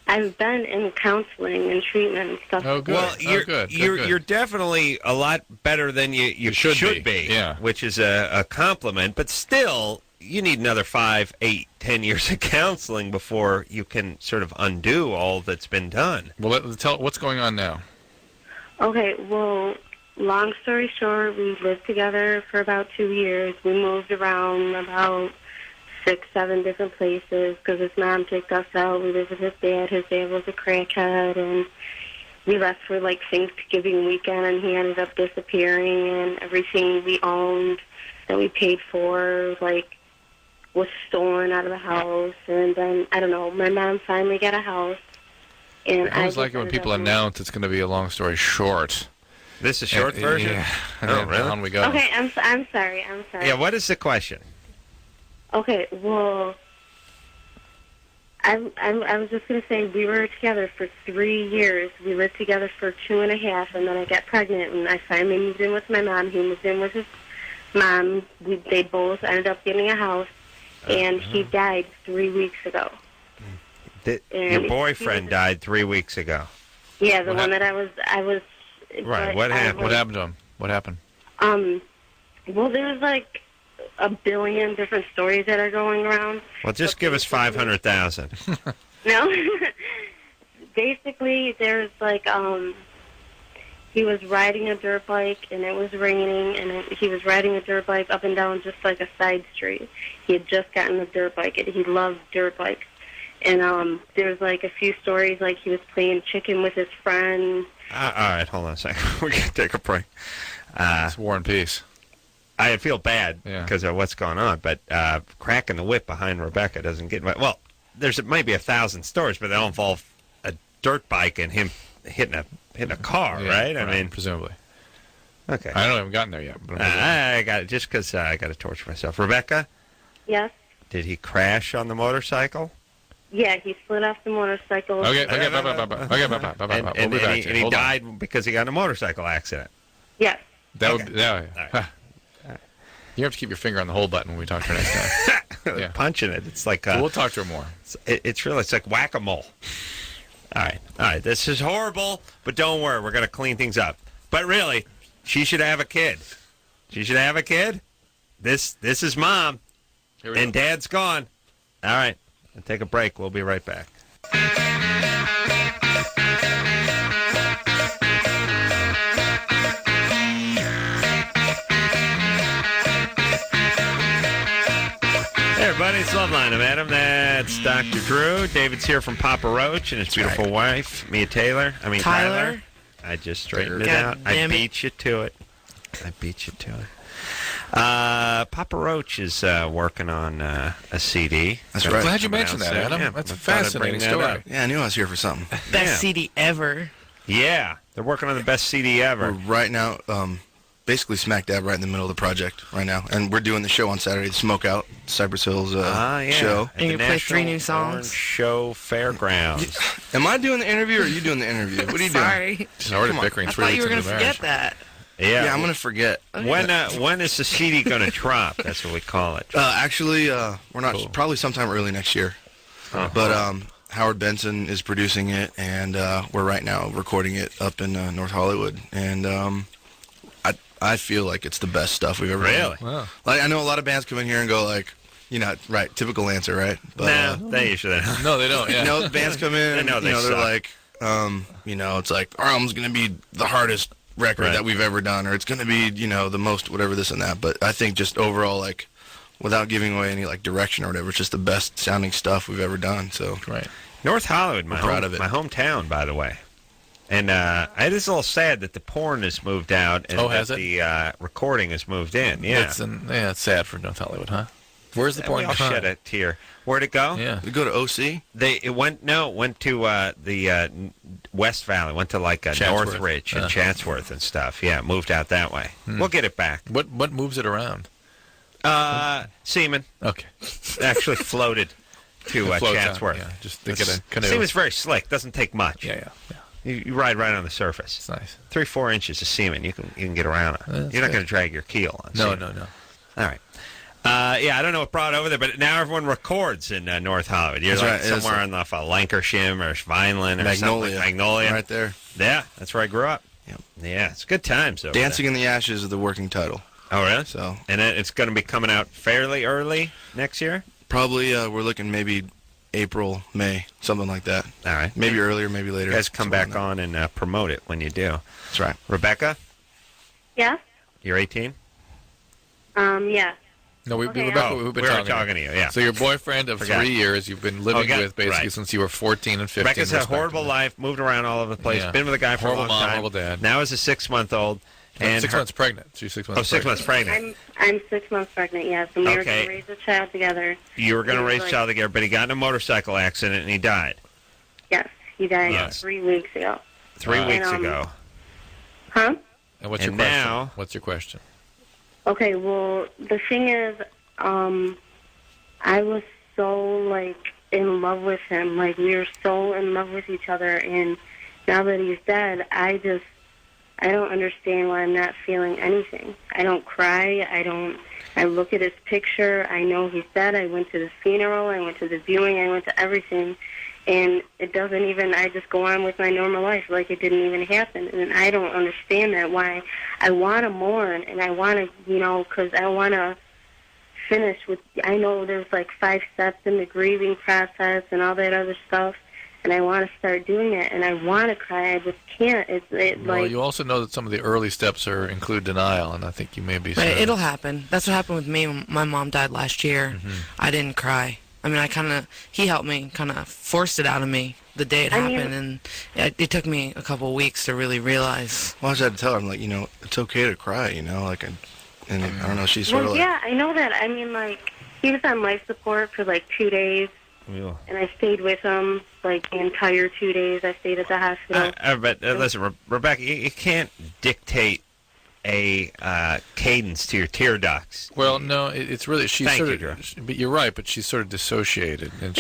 I've been in counseling and treatment and stuff. Oh, good. Well, you're definitely a lot better than you should be. Yeah. Which is a compliment, but still, you need another 5, 8, 10 years of counseling before you can sort of undo all that's been done. Well, tell what's going on now. Okay, well, long story short, we lived together for about 2 years. We moved around about 6, 7 different places because his mom kicked us out. We lived with his dad. His dad was a crackhead, and we left for, like, Thanksgiving weekend, and he ended up disappearing, and everything we owned that we paid for, like, was stolen out of the house. And then, I don't know, my mom finally got a house. And I always like it when people announce it's going to be a long story short. This is short version? Yeah. Oh, really? On we go. Okay, I'm sorry. Yeah, what is the question? Okay, well, I was just going to say we were together for 3 years. We lived together for 2.5, and then I got pregnant, and I finally moved in with my mom. He moved in with his mom. They both ended up getting a house, and he died 3 weeks ago. Your boyfriend died 3 weeks ago. Yeah, the one that I was. Right. What happened? What happened to him? What happened? Well, there's like a billion different stories that are going around. Well, just give us 500,000. No. Basically, there's like he was riding a dirt bike, and it was raining, and he was riding a dirt bike up and down just like a side street. He had just gotten a dirt bike, and he loved dirt bikes. And there's like a few stories, like he was playing chicken with his friend. All right, hold on a second. We're going to take a break. It's War and Peace. I feel bad because of what's going on, but cracking the whip behind Rebecca doesn't get... Well, there's maybe 1,000 stories, but they all involve a dirt bike and him hitting a car, right? I mean, presumably. Okay. I haven't gotten there yet. But I got it just because I got to torture myself. Rebecca? Yes? Did he crash on the motorcycle? Yeah, he slid off the motorcycle. Okay, bye. And he died because he got in a motorcycle accident. Yes. That would You have to keep your finger on the hold button when we talk to her next time. Punching it. It's like... we'll talk to her more. It's like whack-a-mole. All right. This is horrible, but don't worry. We're going to clean things up. But really, she should have a kid. This is Mom. And Dad's gone. All right. We'll take a break. We'll be right back. Hey everybody, it's Loveline. I'm Adam. That's Dr. Drew. David's here from Papa Roach and his beautiful wife, Mia Tyler. I just straightened it out. I beat you to it. Papa Roach is working on a CD. That's right. Glad you mentioned that, Adam. Yeah, That's a fascinating story. Yeah, I knew I was here for something. Best CD ever. Yeah, they're working on the best CD ever. We're right now, basically smack dab right in the middle of the project right now. And we're doing the show on Saturday, the Smoke Out, Cypress Hills show. And you play 3 new songs? Orange Show Fairgrounds. Am I doing the interview or are you doing the interview? What are you doing? Sorry. She's already bickering I 3 thought weeks you were into going the to marriage. forget that. Yeah, I'm going to forget. When is the CD going to drop? That's what we call it. Actually, we're not, probably sometime early next year. Uh-huh. But Howard Benson is producing it, and we're right now recording it up in North Hollywood. And I feel like it's the best stuff we've ever done. Wow. Like, I know a lot of bands come in here and go like, right, typical answer, right? But, No, they usually don't. No, they don't. Yeah. Bands come in, They know they they're suck. like, it's like, our album's going to be the hardest record that we've ever done, or it's going to be, the most whatever, this and that. But I think just overall, like, without giving away any, like, direction or whatever, it's just the best sounding stuff we've ever done. So Right. North Hollywood, my hometown, by the way. And it is a little sad that the porn has moved out and has it? the recording has moved in. Yeah. It's sad for North Hollywood, huh? Where's the porn? I'll shed a tear. Where'd it go? Yeah. we go to OC. It went to the West Valley. Went to like Chatsworth. Northridge and Chatsworth and stuff. Yeah, moved out that way. We'll get it back. What moves it around? Seaman Okay. actually floated to Floats out, Chatsworth. yeah, just to get a canoe. Seaman's very slick. Doesn't take much. Yeah. You ride right on the surface. It's nice. 3-4 inches of semen. You can get around it. That's You're not good. going to drag your keel on. No. semen. All right. I don't know what brought over there, but now everyone records in North Hollywood. You're That's like right. somewhere on off of Lancashire or Vineland or Magnolia. something. Magnolia. Right there. Yeah, that's where I grew up. Yep. Yeah, it's good times over Dancing in the Ashes is the working title. there. Oh, really? So And it's going to be coming out fairly early next year? probably we're looking maybe April, May, something like that. All right. Maybe earlier, maybe later. You guys come Somewhere back in on and promote it when you do. That's right. Rebecca, Yeah? you're 18? Yeah. No, Okay, Rebecca, Oh, we've been we were talking, talking to you, yeah. So your boyfriend of Forgot. 3 years you've been living Okay, with basically right. since you were 14 and 15. Rebecca's had a horrible respectively. life, moved around all over the place, Yeah. been with a guy for Horrible a long mom, time. horrible dad. Now is a 6-month-old. And 6 months pregnant. She's 6 months. 6 months pregnant. I'm 6 months pregnant, yes. And we were Okay. going to raise a child together. You were going to He was raise a like- child together, but he got in a motorcycle accident and he died Yes. He died Yes. 3 weeks ago. 3 weeks And, ago. Huh? And what's your And question? now- What's your question? Okay, well, the thing is, I was so, like, in love with him. Like, we were so in love with each other. And now that he's dead, I don't understand why I'm not feeling anything. I don't cry. I look at his picture. I know he's dead. I went to the funeral. I went to the viewing. I went to everything. And it doesn't even, I just go on with my normal life like it didn't even happen. And I don't understand that, why I want to mourn and I want to, because I want to finish with, I know there's like 5 steps in the grieving process and all that other stuff. and I want to start doing it, and I want to cry. I just can't. Well, you also know that some of the early steps include denial, and I think you may be. It'll happen. That's what happened with me when my mom died last year. Mm-hmm. I didn't cry. I mean, he helped me, kind of forced it out of me the day it happened, and it took me a couple of weeks to really realize. Well, I just had to tell her, I'm like, it's okay to cry, like, and I don't know, she's sort of like... Yeah, I know that. I mean, like, he was on life support for, like, 2 days, and I stayed with him, like, the entire 2 days. I stayed at the hospital. But listen, Rebecca, you can't dictate a cadence to your tear ducts. Well, no, it's really but you're right. But she's sort of dissociated, and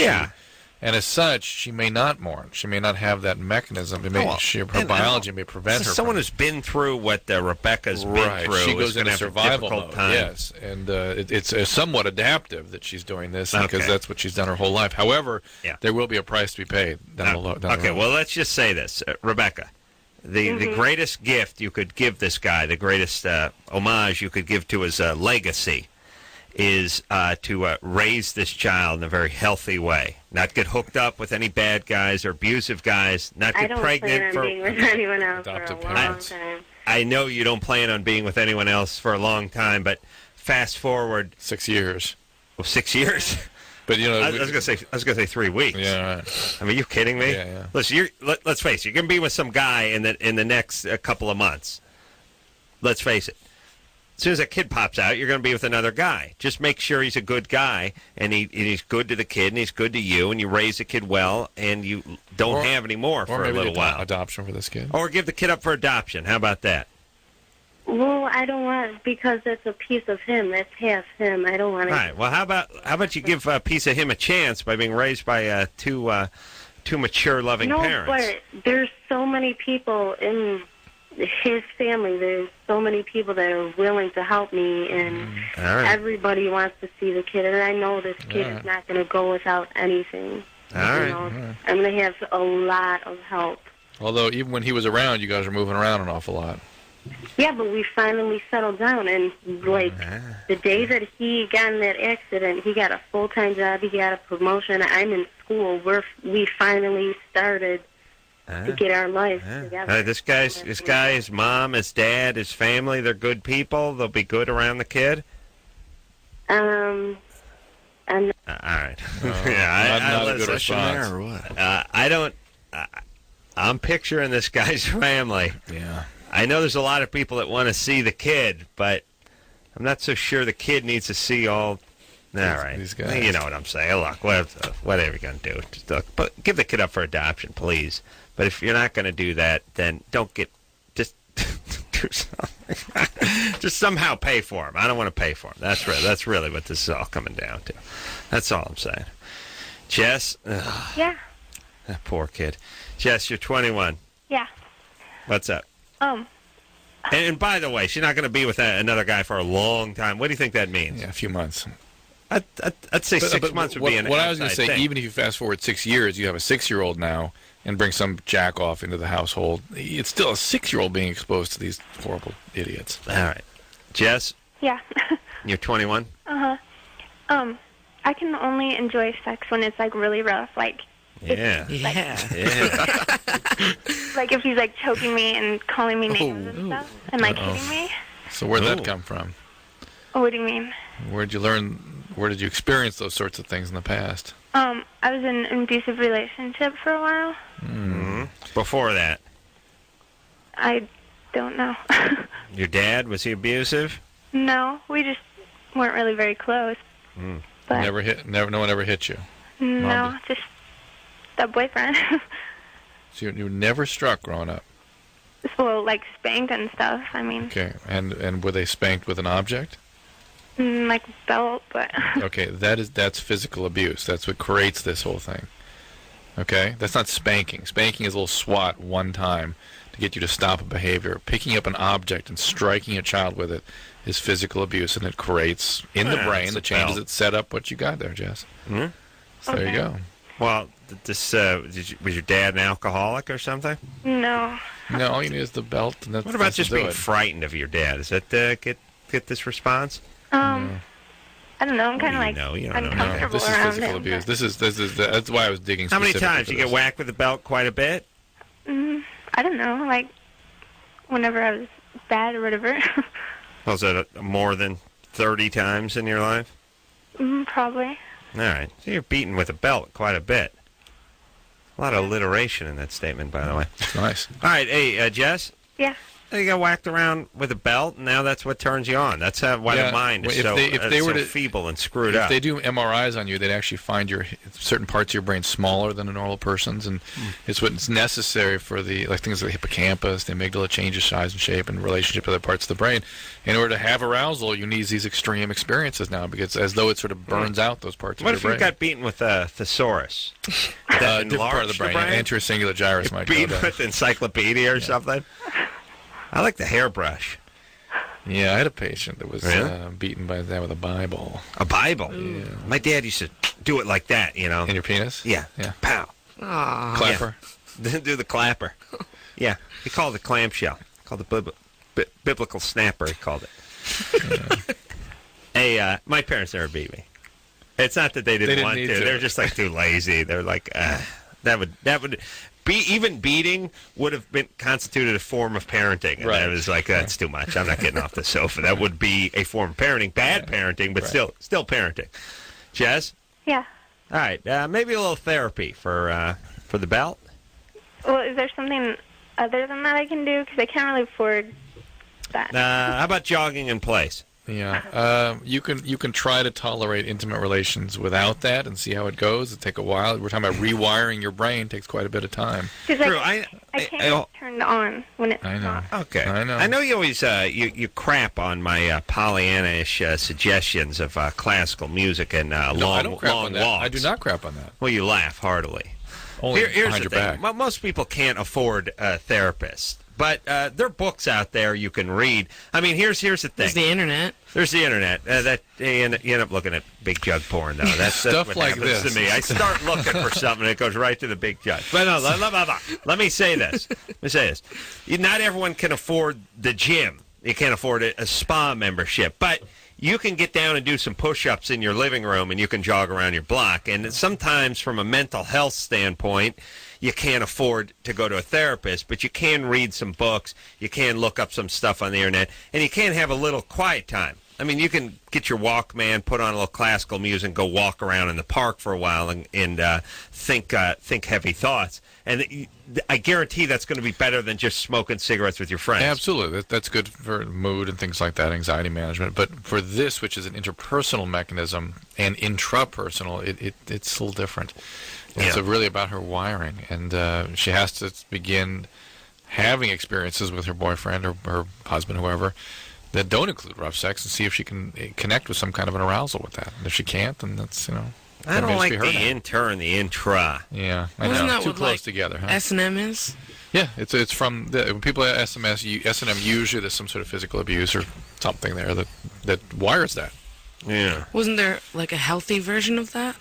and as such, she may not mourn. She may not have that mechanism. It may, her biology may prevent her. Someone who's been through what Rebecca's been through. She goes into survival mode. Yes, and it's somewhat adaptive that she's doing this because that's what she's done her whole life. However, there will be a price to be paid down the road. Okay, well, let's just say this, Rebecca. The greatest gift you could give this guy, the greatest homage you could give to his legacy, is to raise this child in a very healthy way. Not get hooked up with any bad guys or abusive guys. Not get pregnant. I don't plan on being with anyone else for a long time. I know you don't plan on being with anyone else for a long time, but fast forward 6 years. Well, 6 years. But I was gonna say 3 weeks. Yeah, right. I mean, you kidding me? Yeah. Listen, let's face it. You're gonna be with some guy in the next couple of months. Let's face it. As soon as that kid pops out, you're gonna be with another guy. Just make sure he's a good guy and he's good to the kid and he's good to you, and you raise the kid well, and you don't have any more for a little while. Adoption for this kid, or give the kid up for adoption. How about that? Well, I don't want, because that's a piece of him. That's half him. I don't want to. All right. Well, how about you give a piece of him a chance by being raised by two mature, loving parents? No, but there's so many people in his family. There's so many people that are willing to help me, and everybody wants to see the kid. And I know this kid is not going to go without anything. All right. I'm going to have a lot of help. Although even when he was around, you guys were moving around an awful lot. Yeah, but we finally settled down, and the day that he got in that accident, he got a full-time job, he got a promotion. I'm in school. We finally started to get our lives together. This guy, his mom, his dad, his family, they're good people. They'll be good around the kid. All right. Not a good response. Or what? I don't. I'm picturing this guy's family. Yeah. I know there's a lot of people that want to see the kid, but I'm not so sure the kid needs to see all. All right, these guys. You know what I'm saying. Look, whatever you're going to do, just but give the kid up for adoption, please. But if you're not going to do that, then don't get. Just do something. Just somehow pay for him. I don't want to pay for him. That's really what this is all coming down to. That's all I'm saying. Jess. Yeah. That poor kid. Jess, you're 21. Yeah. What's up? And by the way, she's not going to be with another guy for a long time. What do you think that means? Yeah, a few months. I'd say 6 months would be an What I was going to say, thing. even if you fast forward 6 years, you have a 6-year-old now, and bring some jack off into the household. It's still a 6-year-old being exposed to these horrible idiots. All right, Jess. Yeah. You're 21. I can only enjoy sex when it's like really rough, like. Yeah. Like if he's like choking me and calling me names and stuff, and like hitting me. So where'd that come from? Oh, what do you mean? Where'd you learn? Where did you experience those sorts of things in the past? I was in an abusive relationship for a while. Mm-hmm. Before that, I don't know. Your dad, was he abusive? No, we just weren't really very close. But No one ever hit you. No, just that boyfriend. So you were never struck growing up? Well, like spanked and stuff, I mean. Okay, and were they spanked with an object? Like belt, but. Okay, that's physical abuse. That's what creates this whole thing. Okay? That's not spanking. Spanking is a little swat one time to get you to stop a behavior. Picking up an object and striking a child with it is physical abuse, and it creates in the brain the changes that set up what you got there, Jess. Mm-hmm. So there you go. Well, this was your dad an alcoholic or something? No. No, all you need is the belt. And that's, what about just being it. frightened of your dad? Does that get this response? I don't know. I'm kind of like You don't know. uncomfortable This is around physical him. abuse. That's why I was digging. How many specifically times for you get this. whacked with a belt? Quite a bit. I don't know. Like whenever I was bad or whatever. Was it more than 30 times in your life? Probably. All right. So you're beaten with a belt quite a bit. A lot of alliteration in that statement, by the way. Nice. All right. Hey, Jess. Yeah. You got whacked around with a belt, and now that's what turns you on. That's why Yeah, the mind is well, if they were so to- feeble and screwed If up. they do MRIs on you, they'd actually find certain parts of your brain smaller than a normal person's, and it's what's necessary for things like the hippocampus, the amygdala changes size and shape in relationship to other parts of the brain. In order to have arousal, you need these extreme experiences now, because as though it sort of burns out those parts What of if your you brain. got beaten with a thesaurus? Different part of the brain, anterior cingulate gyrus might go Beaten down. with encyclopedia or something? I like the hairbrush. Yeah, I had a patient that was Really? beaten by that with a Bible. A Bible? Yeah. My dad used to do it like that, you know. In your penis? Yeah. Yeah. Pow. Aw. Clapper? Didn't do the clapper. Yeah. He called it clamshell. Called it biblical snapper, he called it. Hey, my parents never beat me. It's not that they didn't want need to. to. They're just like too lazy. They're like, that would be even beating would have been constituted a form of parenting. And Right. I was like, that's too much. I'm not getting off the sofa. That would be a form of parenting. Bad parenting, but Right. still parenting. Jess? Yeah. All right. Maybe a little therapy for the belt. Well, is there something other than that I can do? Because I can't really afford that. How about jogging in place? Yeah, you can try to tolerate intimate relations without that and see how it goes. It'll take a while. We're talking about rewiring your brain. It takes quite a bit of time. Because True, I can't get turned on when it's I know. not. Okay. I know. I know you always you crap on my Pollyanna-ish suggestions of classical music and No, long I don't crap long on that. walks. I do not crap on that. Well, you laugh heartily. Only Here's behind the your thing. back. Most people can't afford therapists, but there are books out there you can read. I mean, here's the thing. There's the internet. There's the internet. You end up looking at big jug porn, though. That's Stuff what like happens this. to me. I start looking for something, and it goes right to the big jug. But no, let me say this. Not everyone can afford the gym. You can't afford a spa membership, but you can get down and do some push-ups in your living room, and you can jog around your block. And sometimes, from a mental health standpoint, you can't afford to go to a therapist, but you can read some books, you can look up some stuff on the internet, and you can have a little quiet time. I mean, you can get your Walkman, put on a little classical music, go walk around in the park for a while, and think heavy thoughts. And I guarantee that's going to be better than just smoking cigarettes with your friends. Absolutely. That's good for mood and things like that, anxiety management. But for this, which is an interpersonal mechanism and intrapersonal, it's a little different. It's really about her wiring. And she has to begin having experiences with her boyfriend or her husband, whoever, that don't include rough sex, and see if she can connect with some kind of an arousal with that. And if she can't, then that's, I don't like be the her now. inter and the intra. Yeah, I Wasn't know. that Too what, close like, together, huh? S&M is? Yeah, it's from when people at S&M, usually there's some sort of physical abuse or something there that wires that. Yeah. Wasn't there like a healthy version of that?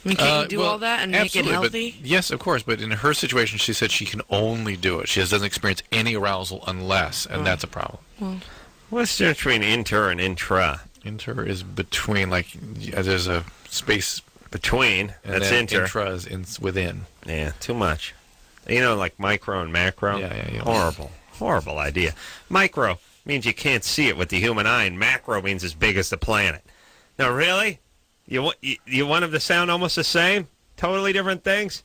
I mean, can't you do all that and make it healthy? But, yes, of course. But in her situation, she said she can only do it. She doesn't experience any arousal unless, and that's a problem. Well, What's the difference between inter and intra? Inter is between, there's a space Between. and That's then inter. intra is within. Yeah, too much. Like micro and macro? Yeah. Horrible idea. Micro means you can't see it with the human eye, and macro means as big as the planet. Now, really? You want them to sound almost the same? Totally different things?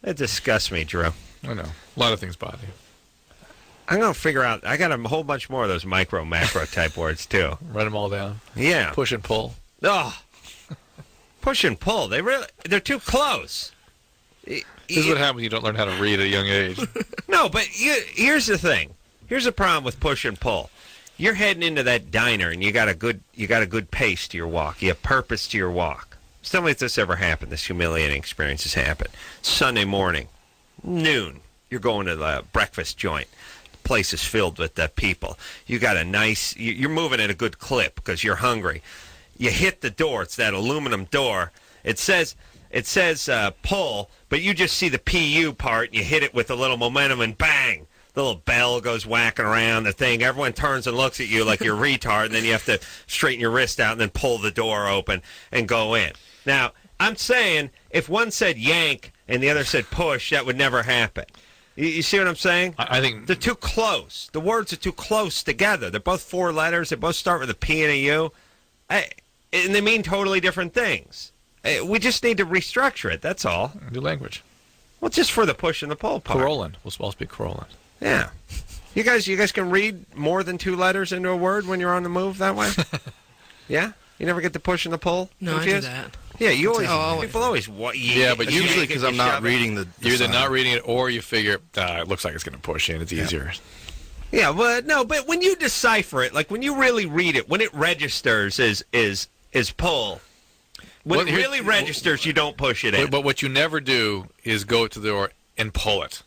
It disgusts me, Drew. I know. A lot of things bother you. I'm going to figure out. I got a whole bunch more of those micro, macro type words, too. Write them all down. Yeah. Push and pull. Oh. Push and pull. They're too close. This is what happens when you don't learn how to read at a young age. No, but here's the thing. Here's the problem with push and pull. You're heading into that diner, and you got a good pace to your walk. You have purpose to your walk. Tell me if this ever happened. This humiliating experience has happened. Sunday morning, noon. You're going to the breakfast joint. The place is filled with people. You got a nice. You're moving at a good clip because you're hungry. You hit the door. It's that aluminum door. It says pull, but you just see the PU part, and you hit it with a little momentum, and bang. the little bell goes whacking around the thing. Everyone turns and looks at you like you're a retard, and then you have to straighten your wrist out and then pull the door open and go in. Now, I'm saying if one said yank and the other said push, that would never happen. You see what I'm saying? I think they're too close. The words are too close together. They're both 4 letters. They both start with a P and a U. And they mean totally different things. We just need to restructure it. That's all. New language. Well, just for the push and the pull part. Carollan. We'll supposed to be Carollan. Yeah. You guys can read more than 2 letters into a word when you're on the move that way? Yeah? You never get the push and the pull? No, confused? I do that. Yeah, you always. People always. Yeah, but usually because I'm not reading the You're either sign. not reading it or you figure it looks like it's going to push in. It's easier. Yeah, but no, but when you decipher it, like when you really read it, when it registers is pull. When it really registers, you don't push it in. But what you never do is go to the door and pull it.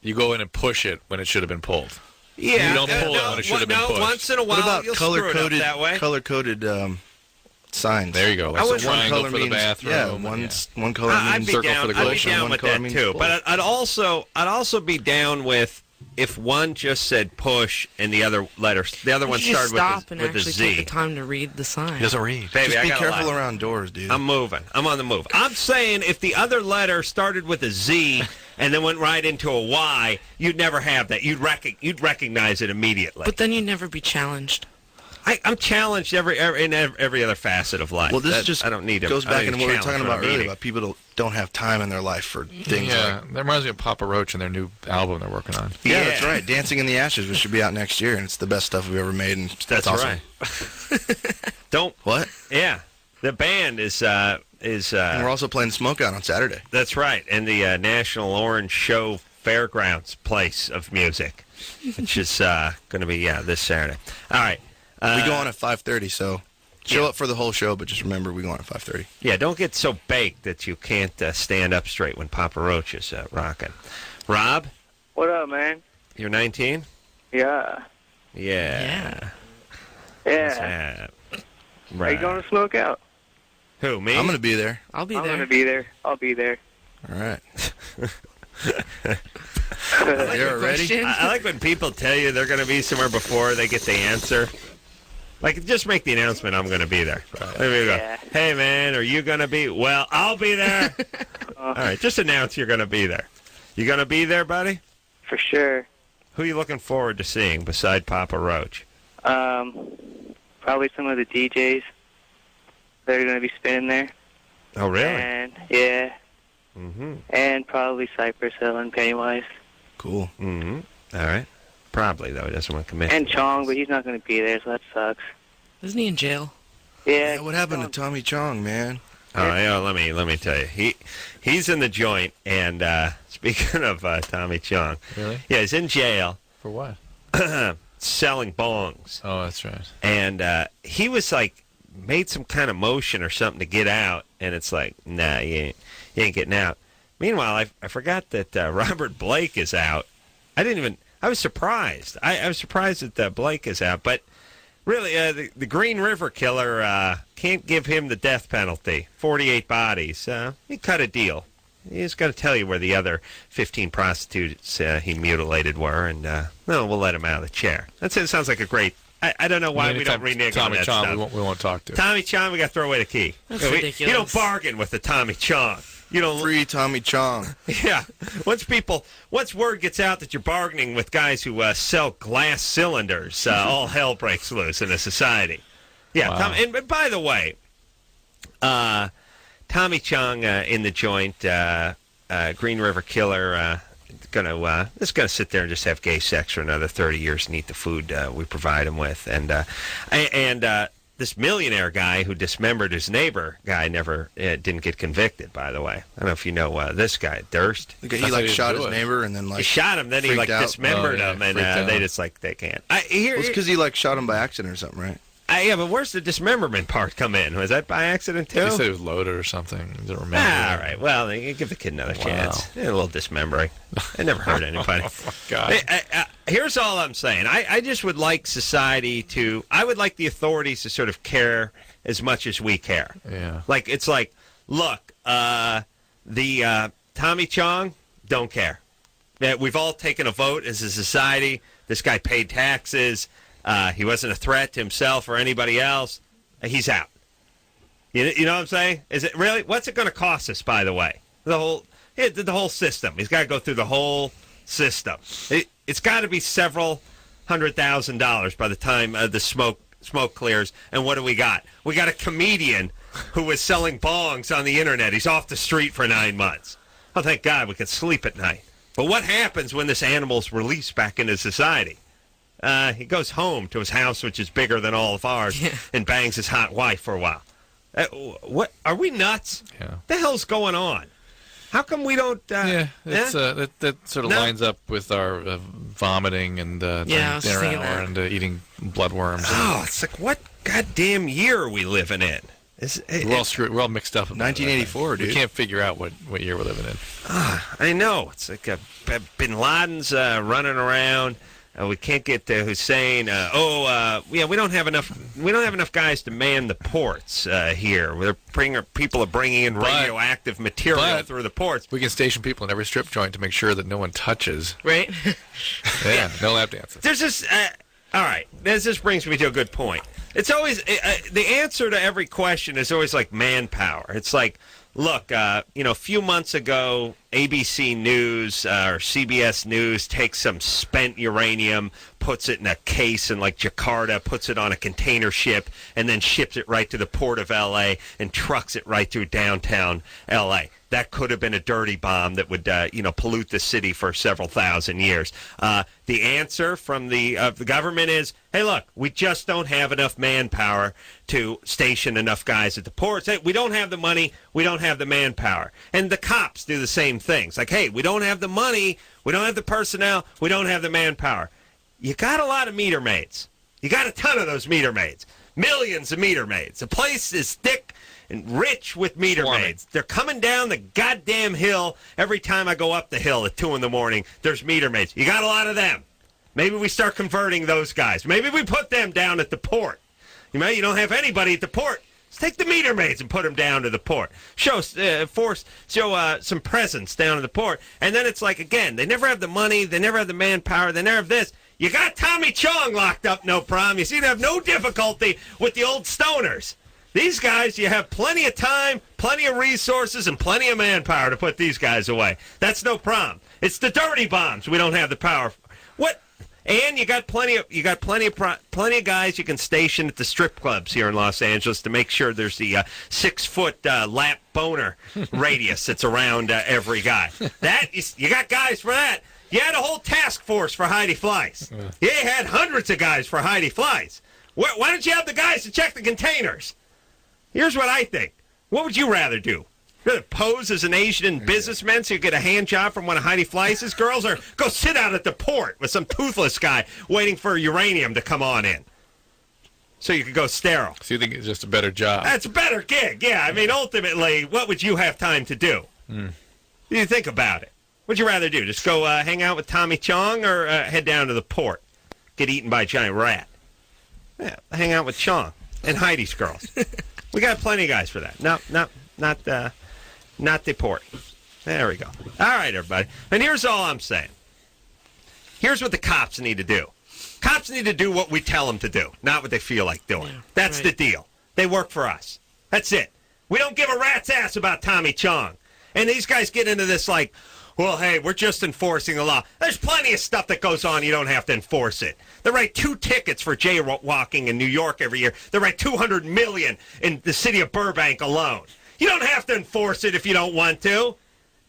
You go in and push it when it should have been pulled. Yeah, you don't pull it when it should have been pushed. Once in a while, What about you'll screw it up that way. Color-coded signs? There you go. Like a triangle for the bathroom. Yeah, one color means circle for the I'd ghost. be down with that too. But I'd also be down with if one just said push and the other one started with stop and a actually Z. take the time to read the sign. He doesn't read. Baby, Just I be got a careful lot. around doors, dude. I'm moving. I'm on the move. I'm saying if the other letter started with a Z and then went right into a Y, you'd never have that. You'd recognize it immediately. But then you'd never be challenged. I'm challenged in every other facet of life. Well, this just I don't need goes back into what we were challenge talking for about a earlier meeting. about people that don't have time in their life for things Yeah, like. that reminds me of Papa Roach and their new album they're working on. Yeah, that's right. Dancing in the Ashes, which should be out next year, and it's the best stuff we've ever made. And That's awesome. right. Don't What? Yeah, the band is. And we're also playing Smokeout on Saturday. That's right, and the National Orange Show Fairgrounds place of music, which is going to be this Saturday. All right. We go on at 5:30, so show up for the whole show, but just remember we go on at 5:30. Yeah, don't get so baked that you can't stand up straight when Papa Roach is rocking. Rob? What up, man? You're 19? Yeah. Yeah. Yeah. Right. Are you going to smoke out? Who, me? I'm going to be there. I'll be I'm there. going to be there. I'll be there. All right. You're ready? I like when people tell you they're going to be somewhere before they get the answer. Like, just make the announcement, I'm going to be there. There you go. Yeah. Hey, man, are you going to be? Well, I'll be there. All right, just announce you're going to be there. You going to be there, buddy? For sure. Who are you looking forward to seeing beside Papa Roach? Probably some of the DJs that are going to be spinning there. Oh, really? And, yeah. Mm-hmm. And probably Cypress Hill and Pennywise. Cool. Mm-hmm. All right. Probably, though. He doesn't want to commit. And Chong, but he's not going to be there, so that sucks. Isn't he in jail? Yeah. Yeah, what happened to Tommy Chong, man? Oh, yeah, let me tell you. He's in the joint, and speaking of Tommy Chong. Really? Yeah, he's in jail. For what? Selling bongs. Oh, that's right. And he was like, made some kind of motion or something to get out, and it's like, nah, you ain't getting out. Meanwhile, I forgot that Robert Blake is out. I was surprised. I was surprised that Blake is out, but really, the Green River Killer can't give him the death penalty. 48 bodies. He cut a deal. He's got to tell you where the other 15 prostitutes he mutilated were, and we'll let him out of the chair. It sounds like a great. I don't know why we don't renege on Tommy that Chong, stuff. we won't talk to. Tommy Chong, we got to throw away the key. That's You ridiculous. don't bargain with the Tommy Chong. You don't. Free Tommy Chong. Yeah. Once word gets out that you're bargaining with guys who sell glass cylinders, all hell breaks loose in a society. Yeah. Wow. And by the way, Tommy Chong in the joint, Green River Killer, just gonna sit there and just have gay sex for another 30 years and eat the food we provide him with, and this millionaire guy who dismembered his neighbor guy never didn't get convicted. By the way, I don't know if you know this guy Durst. He like shot his neighbor and then He like shot him, then he like freaked out. dismembered Oh, yeah, him, and freaked out. they just like they can't. Well, it's because he like shot him by accident or something, right? Yeah, but where's the dismemberment part come in? Was that by accident too? He said it was loaded or something. He didn't remember. All right. Well, you give the kid another chance. Yeah, a little dismembering. It never hurt anybody. Oh, my God. Here's all I'm saying. I just would like society to. I would like the authorities to sort of care as much as we care. Yeah. Like it's like, look, the Tommy Chong don't care. We've all taken a vote as a society. This guy paid taxes. He wasn't a threat to himself or anybody else. He's out. You know what I'm saying? Is it really? What's it going to cost us, by the way? The whole system. He's got to go through the whole system. It's got to be several $100,000 by the time the smoke clears. And what do we got? We got a comedian who was selling bongs on the internet. He's off the street for 9 months. Oh, thank God we can sleep at night. But what happens when this animal's released back into society? He goes home to his house, which is bigger than all of ours, and bangs his hot wife for a while. What are we nuts? Yeah. What the hell's going on? How come we don't? That sort of lines up with our vomiting and during dinner hour and eating bloodworms. Oh, it's like, what goddamn year are we living in? We're all screwed. We're all mixed up. 1984, dude. We can't figure out what year we're living in. I know. It's like Bin Laden's running around. We can't get Hussein. We don't have enough. We don't have enough guys to man the ports here. People are bringing in radioactive material through the ports. We can station people in every strip joint to make sure that no one touches. Right? Yeah, no lap dances. There's this. All right, this brings me to a good point. It's always the answer to every question is always like manpower. It's like, look, a few months ago, ABC News or CBS News takes some spent uranium, puts it in a case in like Jakarta, puts it on a container ship, and then ships it right to the port of L.A. and trucks it right through downtown L.A. That could have been a dirty bomb that would, pollute the city for several thousand years. The answer from the government is, hey, look, we just don't have enough manpower to station enough guys at the ports. Hey, we don't have the money. We don't have the manpower. And the cops do the same things. Like, hey, we don't have the money. We don't have the personnel. We don't have the manpower. You got a lot of meter maids. You got a ton of those meter maids. Millions of meter maids. The place is thick and rich with meter maids. They're coming down the goddamn hill. Every time I go up the hill at 2 in the morning, there's meter maids. You got a lot of them. Maybe we start converting those guys. Maybe we put them down at the port. You don't have anybody at the port. Let's take the meter maids and put them down to the port. Show some presence down to the port. And then it's like, again, they never have the money. They never have the manpower. They never have this. You got Tommy Chong locked up, no problem. You seem to have no difficulty with the old stoners. These guys, you have plenty of time, plenty of resources, and plenty of manpower to put these guys away. That's no problem. It's the dirty bombs we don't have the power for. What? And you got plenty of guys you can station at the strip clubs here in Los Angeles to make sure there's the 6-foot lap boner radius that's around every guy. You got guys for that. You had a whole task force for Heidi Flies. You had hundreds of guys for Heidi Flies. Why don't you have the guys to check the containers? Here's what I think. What would you rather do? Rather pose as an Asian businessman so you get a hand job from one of Heidi Fleiss' girls, or go sit out at the port with some toothless guy waiting for uranium to come on in so you could go sterile? So you think it's just a better job? That's a better gig, yeah. I mean, ultimately, what would you have time to do? You think about it. What'd you rather do? Just go hang out with Tommy Chong or head down to the port? Get eaten by a giant rat? Yeah, hang out with Chong and Heidi's girls. We got plenty of guys for that. No, not the port. There we go. All right, everybody. And here's all I'm saying. Here's what the cops need to do. Cops need to do what we tell them to do, not what they feel like doing. Yeah, that's the deal. They work for us. That's it. We don't give a rat's ass about Tommy Chong. And these guys get into this like, well, hey, we're just enforcing the law. There's plenty of stuff that goes on. You don't have to enforce it. They write 2 tickets for jaywalking in New York every year. They write $200 million in the city of Burbank alone. You don't have to enforce it if you don't want to.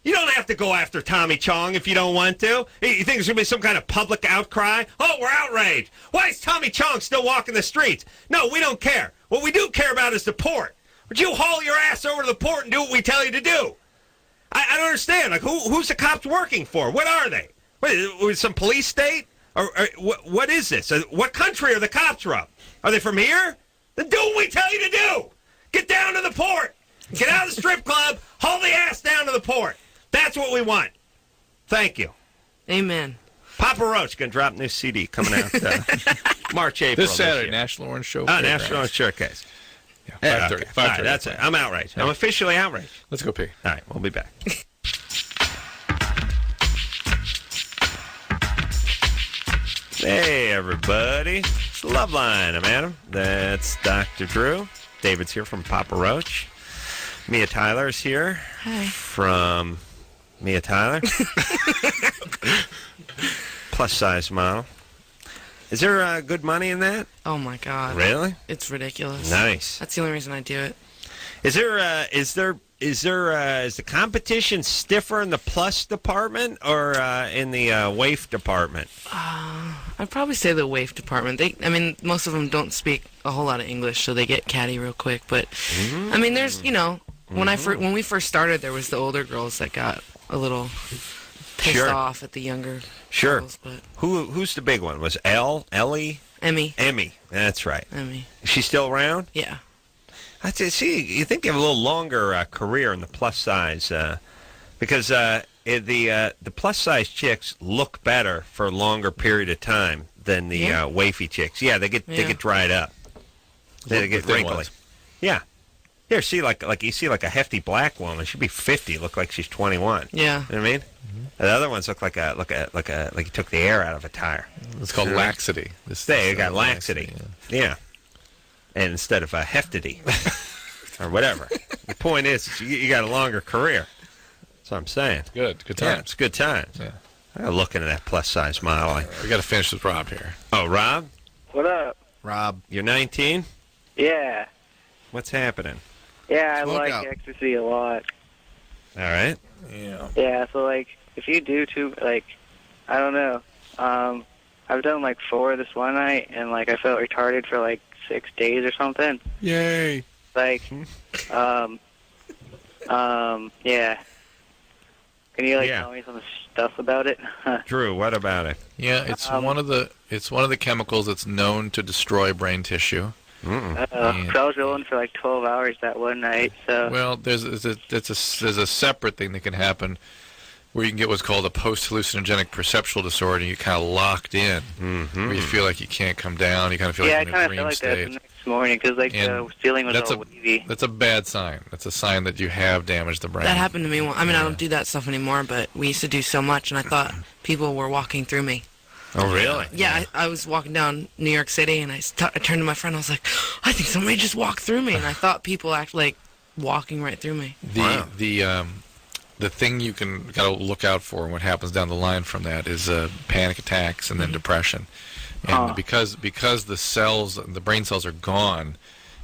You don't have to go after Tommy Chong if you don't want to. You think there's going to be some kind of public outcry? Oh, we're outraged. Why is Tommy Chong still walking the streets? No, we don't care. What we do care about is the port. Would you haul your ass over to the port and do what we tell you to do? I don't understand. Like, who's the cops working for? What are they? What, some police state? Or what is this? What country are the cops from? Are they from here? Then do what we tell you to do. Get down to the port. Get out of the strip club. Haul the ass down to the port. That's what we want. Thank you. Amen. Papa Roach going to drop a new CD coming out March, April. This Saturday, National Orange Show. National Orange Showcase. Yeah, 5:30. Okay. 5:30. All right, that's it. I'm outraged. I'm officially outraged. Let's go pee. All right, we'll be back. Hey, everybody. It's Loveline. I'm Adam. That's Dr. Drew. David's here from Papa Roach. Mia Tyler's here. Hi. From Mia Tyler. Plus size model. Is there good money in that? Oh my God. Really? It's ridiculous. Nice. That's the only reason I do it. Is the competition stiffer in the plus department or in the waif department? I'd probably say the waif department. Most of them don't speak a whole lot of English, so they get catty real quick. But I mean, there's, when we first started, there was the older girls that got a little pissed off at the younger girls. But Who's the big one? Was Ellie? Emmy. That's right. Emmy. Is she still around? Yeah. See, you think they have a little longer career in the plus size because the plus size chicks look better for a longer period of time than the wafy chicks. Yeah, they get dried up. They get wrinkly. Yeah. Here, see, like you see like a hefty black woman. She'd be 50, look like she's 21. Yeah. You know what I mean? Mm-hmm. The other ones look like you took the air out of a tire. It's called laxity. You got laxity. Yeah. And instead of a heftity or whatever. The point is, you got a longer career. That's what I'm saying. Good times. Yeah, it's good times. Yeah. I'm looking at that plus size model. We got to finish with Rob here. Oh, Rob? What up? Rob, you're 19? Yeah. What's happening? Yeah, I like ecstasy a lot. All right. Yeah. Yeah, so, if you do too, I don't know. I've done, 4 this one night, and, I felt retarded for, 6 days or something. Yay. Yeah. Can you, tell me some stuff about it? Drew, what about it? Yeah, it's one of the chemicals that's known to destroy brain tissue. I was rolling for 12 hours that one night. So. Well, there's a separate thing that can happen where you can get what's called a post-hallucinogenic perceptual disorder, and you're kind of locked in, where you feel like you can't come down, you kind of feel like you're in a dream state. That the next morning, because the feeling was all wavy. That's a bad sign. That's a sign that you have damaged the brain. That happened to me. I don't do that stuff anymore, but we used to do so much, and I thought people were walking through me. Oh, really? Yeah, I was walking down New York City, and I turned to my friend. I was like, I think somebody just walked through me, and I thought people actually walking right through me. The thing you got to look out for, and what happens down the line from that, is panic attacks and then depression. And because the brain cells are gone,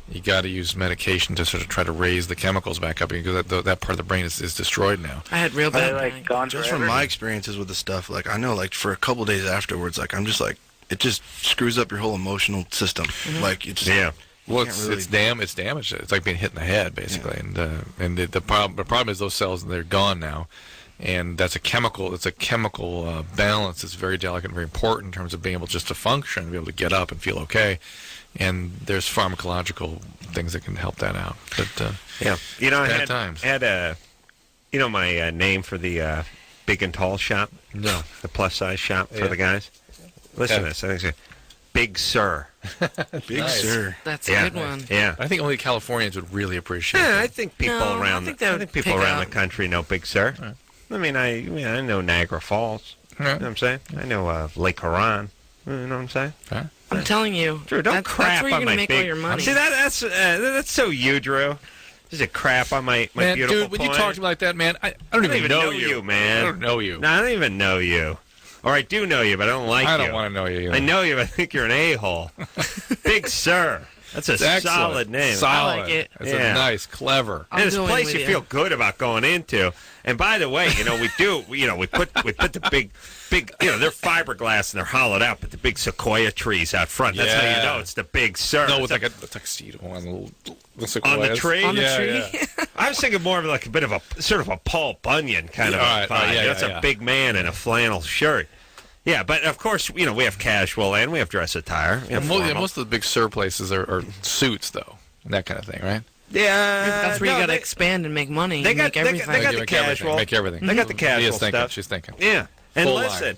you got to use medication to sort of try to raise the chemicals back up, because that part of the brain is destroyed now. I had real bad gone just from my experiences with the stuff, I know, for a couple days afterwards, I'm just it just screws up your whole emotional system. It just Well, it's damaged. It's like being hit in the head, basically. Yeah. And the problem is those cells, they're gone now, and that's a chemical. It's a chemical balance. It's very delicate and very important in terms of being able just to function, be able to get up and feel okay. And there's pharmacological things that can help that out. But bad times. I had my name for the big and tall shop. No, the plus size shop for the guys. Listen to this. I think it's Big Sir. Big Sir. That's a good one. Yeah. I think only Californians would really appreciate it. I think people around the country know Big Sir. Right. I mean, I know Niagara Falls. Right. You know what I'm saying? I know Lake Huron. You know what I'm saying? Huh? I'm telling you. Drew, don't crap that's where you're on gonna my make big... all your money. See, that's so you, Drew. Just a crap on my man, beautiful dude, when you talk to me like that, man, I don't even know you, man. I don't know you. No, I don't even know you. Or I do know you, but I don't like you. I don't want to know you. I know you, but I think you're an a-hole. Big Sir. That's a solid name. Solid. I like it. It's a nice, clever. And it's a place you feel good about going into. And by the way, we put the big, they're fiberglass and they're hollowed out, but the big sequoia trees out front. That's how you know it's the Big Sir. No, it's like a tuxedo on the sequoias. On the tree? On the tree? Yeah. I was thinking more of a bit of a sort of a Paul Bunyan kind of vibe. That's a big man in a flannel shirt. Yeah, but of course, we have casual and we have dress attire. Most of the Big Sur places are suits, though, and that kind of thing, right? Yeah, that's where you got to expand and make money. They got everything. They got the casual. Make everything. They got the casual stuff. She's thinking. Yeah, and listen,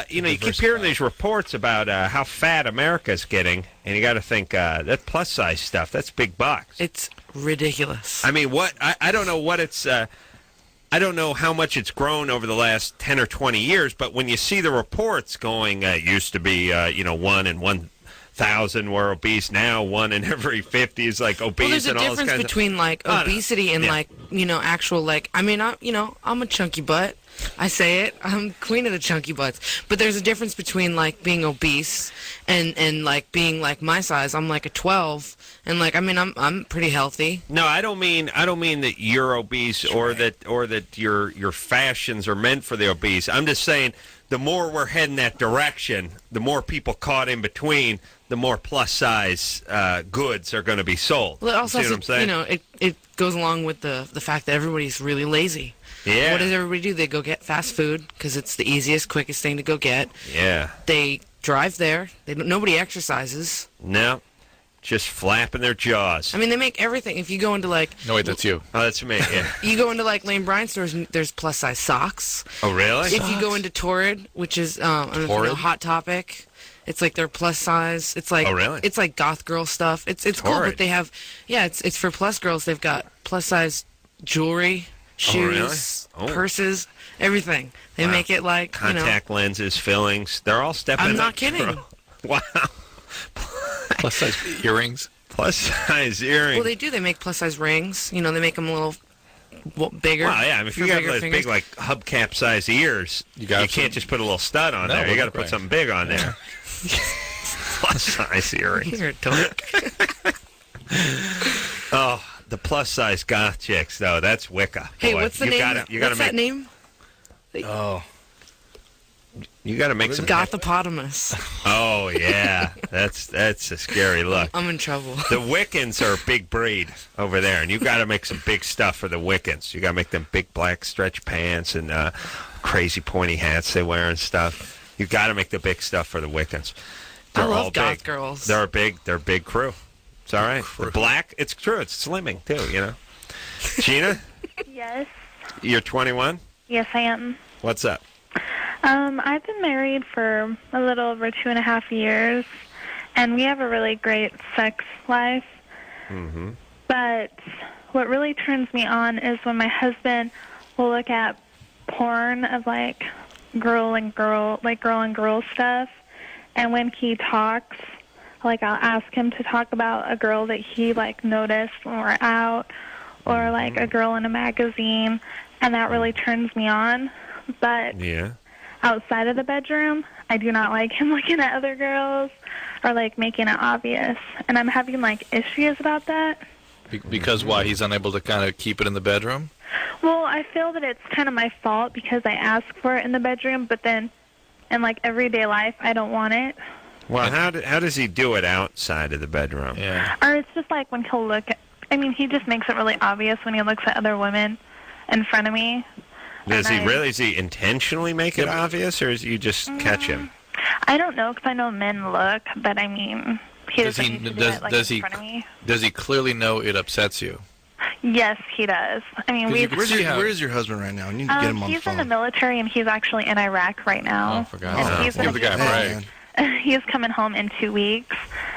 you keep hearing these reports about how fat America's getting, and you got to think that plus size stuff. That's big bucks. It's ridiculous. I mean, I don't know what it's. I don't know how much it's grown over the last 10 or 20 years, but when you see the reports going, it used to be, 1 in 1,000 were obese. Now 1 in every 50 is like obese. Well, there's a and all this difference kind between like obesity and like actual like. I mean, I'm a chunky butt. I say it. I'm queen of the chunky butts. But there's a difference between like being obese and like being like my size. I'm like a 12, and like I'm pretty healthy. No, I don't mean that you're obese or that your fashions are meant for the obese. I'm just saying the more we're heading that direction, the more people caught in between, the more plus size goods are going to be sold. Well, it also, see what I'm saying? it goes along with the fact that everybody's really lazy. Yeah. What does everybody do? They go get fast food because it's the easiest, quickest thing to go get. Yeah. They drive there. Nobody exercises. No. Just flapping their jaws. I mean, they make everything. If you go into like... No, wait, that's you. Oh, that's me, yeah. You go into like Lane Bryant stores, and there's plus-size socks. Oh, really? If you go into Torrid, which is I don't know if you know, Hot Topic, it's like their plus size. It's like, oh, really? It's like goth girl stuff. It's cool, but they have, it's for plus girls. They've got plus-size jewelry, shoes, purses, everything. They make it like, contact lenses, fillings. They're all stepping up. I'm not kidding. Wow. Plus-size earrings. Plus-size earrings. Well, they do. They make plus-size rings. They make them a little bigger. Well, yeah. I mean, if you got those big, like, hubcap-size ears, you can't just put a little stud on there. You got to put something big on there. Plus-size earrings. You're a dork. Oh, the plus-size goth chicks, though. That's Wicca. Hey, boy. what's the name? What's that name? Oh. You got to make some Gothopotamus. Oh yeah, that's a scary look. I'm in trouble. The Wiccans are a big breed over there, and you got to make some big stuff for the Wiccans. You got to make them big black stretch pants and crazy pointy hats they wear and stuff. You got to make the big stuff for the Wiccans. I love goth girls. They're a big crew. It's all right. The black, it's true. It's slimming too. Gina. Yes. You're 21. Yes, I am. What's up? I've been married for a little over 2.5 years, and we have a really great sex life. Mm-hmm. But what really turns me on is when my husband will look at porn of like girl and girl stuff, and when he talks, like I'll ask him to talk about a girl that he like noticed when we're out, or like a girl in a magazine, and that really turns me on. But yeah. Outside of the bedroom, I do not like him looking at other girls or, like, making it obvious. And I'm having, like, issues about that. Because why? He's unable to kind of keep it in the bedroom? Well, I feel that it's kind of my fault because I ask for it in the bedroom, but then in, like, everyday life, I don't want it. Well, how does he do it outside of the bedroom? Yeah. Or it's just, like, when he'll look at... I mean, he just makes it really obvious when he looks at other women in front of me. Does he intentionally make it obvious, or is you just catch him? I don't know, because I know men look, but I mean, he doesn't need to do it, like, in front of me. Does he clearly know it upsets you? Yes, he does. I mean, where is your husband right now? You need to get him on the phone. He's in the military, and he's actually in Iraq right now. Oh, for God's sake. Give the guy a break. He's coming home in 2 weeks,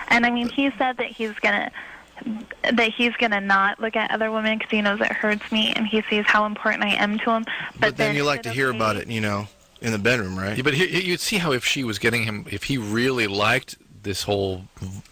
and I mean, he said that he's gonna not look at other women because he knows it hurts me, and he sees how important I am to him. But then you like to hear about it, in the bedroom, right? Yeah, but you'd see how if she was getting him, if he really liked this whole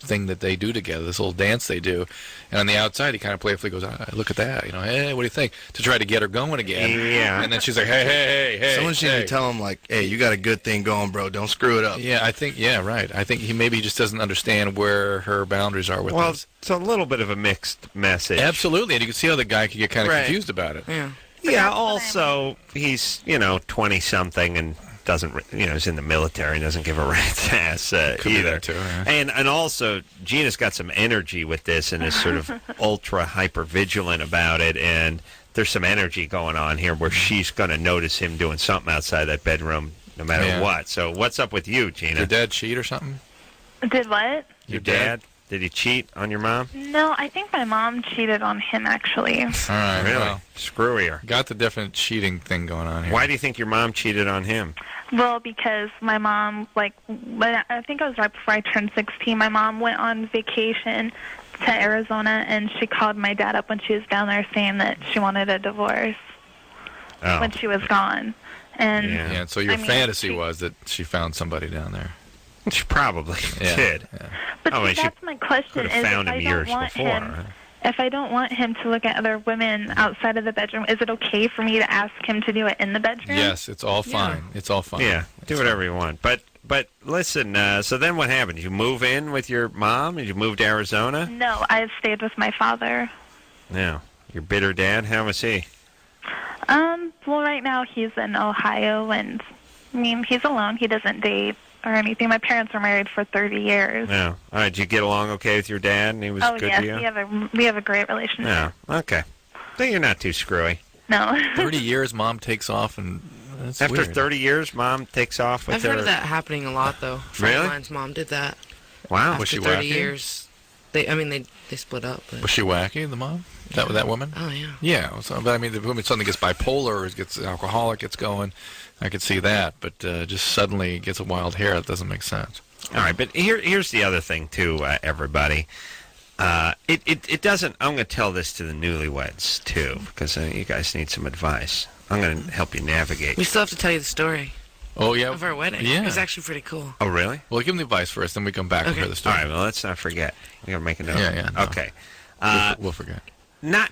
thing that they do together, this whole dance they do, and on the outside he kind of playfully goes, look at that, hey, what do you think? To try to get her going again. Yeah. And then she's like, hey. Someone should to tell him, like, hey, you got a good thing going, bro. Don't screw it up. Yeah, right. I think he maybe just doesn't understand where her boundaries are with this. Well, it's a little bit of a mixed message. Absolutely, and you can see how the guy could get kind of confused about it. Yeah. Yeah, also, he's, 20-something and doesn't, is in the military and doesn't give a rat's ass either. Too, yeah. And also, Gina's got some energy with this and is sort of ultra hyper vigilant about it, and there's some energy going on here where she's going to notice him doing something outside that bedroom no matter what. So what's up with you, Gina? Your dad cheat or something? Did what? Your dad? Did he cheat on your mom? No, I think my mom cheated on him, actually. All right, really? Well, screwier. Got the definite cheating thing going on here. Why do you think your mom cheated on him? Well, because my mom, I think it was right before I turned 16, my mom went on vacation to Arizona, and she called my dad up when she was down there saying that she wanted a divorce. when she was gone. And Yeah, and so your I mean, fantasy was that she found somebody down there. She probably did. Yeah. But Oh, see, and she that's my question: could is have found if I him don't years want before. him, if I don't want him to look at other women outside of the bedroom, is it okay for me to ask him to do it in the bedroom? Yes, it's all fine. It's all fine. Yeah, do It's whatever fine. you want. But listen, so then what happened? Did you move in with your mom? Did you move to Arizona? No, I've stayed with my father. No. Your bitter dad, how was he? Well, right now he's in Ohio, and I mean, he's alone. He doesn't date or anything. My parents were married for 30 years. No. All right, did you get along okay with your dad, and he was Oh good yes, to you? we have a great relationship. No. Okay. So you're not too screwy. No. 30 years, mom takes off, and that's After weird. 30 years, mom takes off with I've her... heard of that happening a lot, though. A friend of Really? mine's mom did that. Wow. After Was she 30 wacky? years, they split up. But... Was she wacky, the mom? That woman? Oh, yeah. Yeah, so, but I mean, the woman suddenly gets bipolar or gets alcoholic, gets going. I could see that, but just suddenly gets a wild hair. That doesn't make sense. All right, but here's the other thing, too, everybody. It doesn't... I'm going to tell this to the newlyweds, too, because you guys need some advice. I'm going to help you navigate. We still have to tell you the story Oh, yeah? of our wedding. Yeah. It was actually pretty cool. Oh, really? Well, give them the advice first, then we come back and Okay. hear the All story. right, well, let's not forget. We got to make a note. Yeah, no. Okay. We'll forget. Not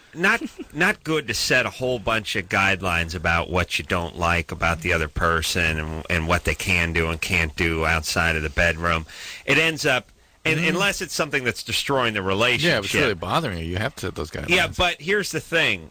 good to set a whole bunch of guidelines about what you don't like about the other person and what they can do and can't do outside of the bedroom. It ends up, unless it's something that's destroying the relationship. Yeah, if it's really bothering you, you have to set those guidelines. Yeah, but here's the thing.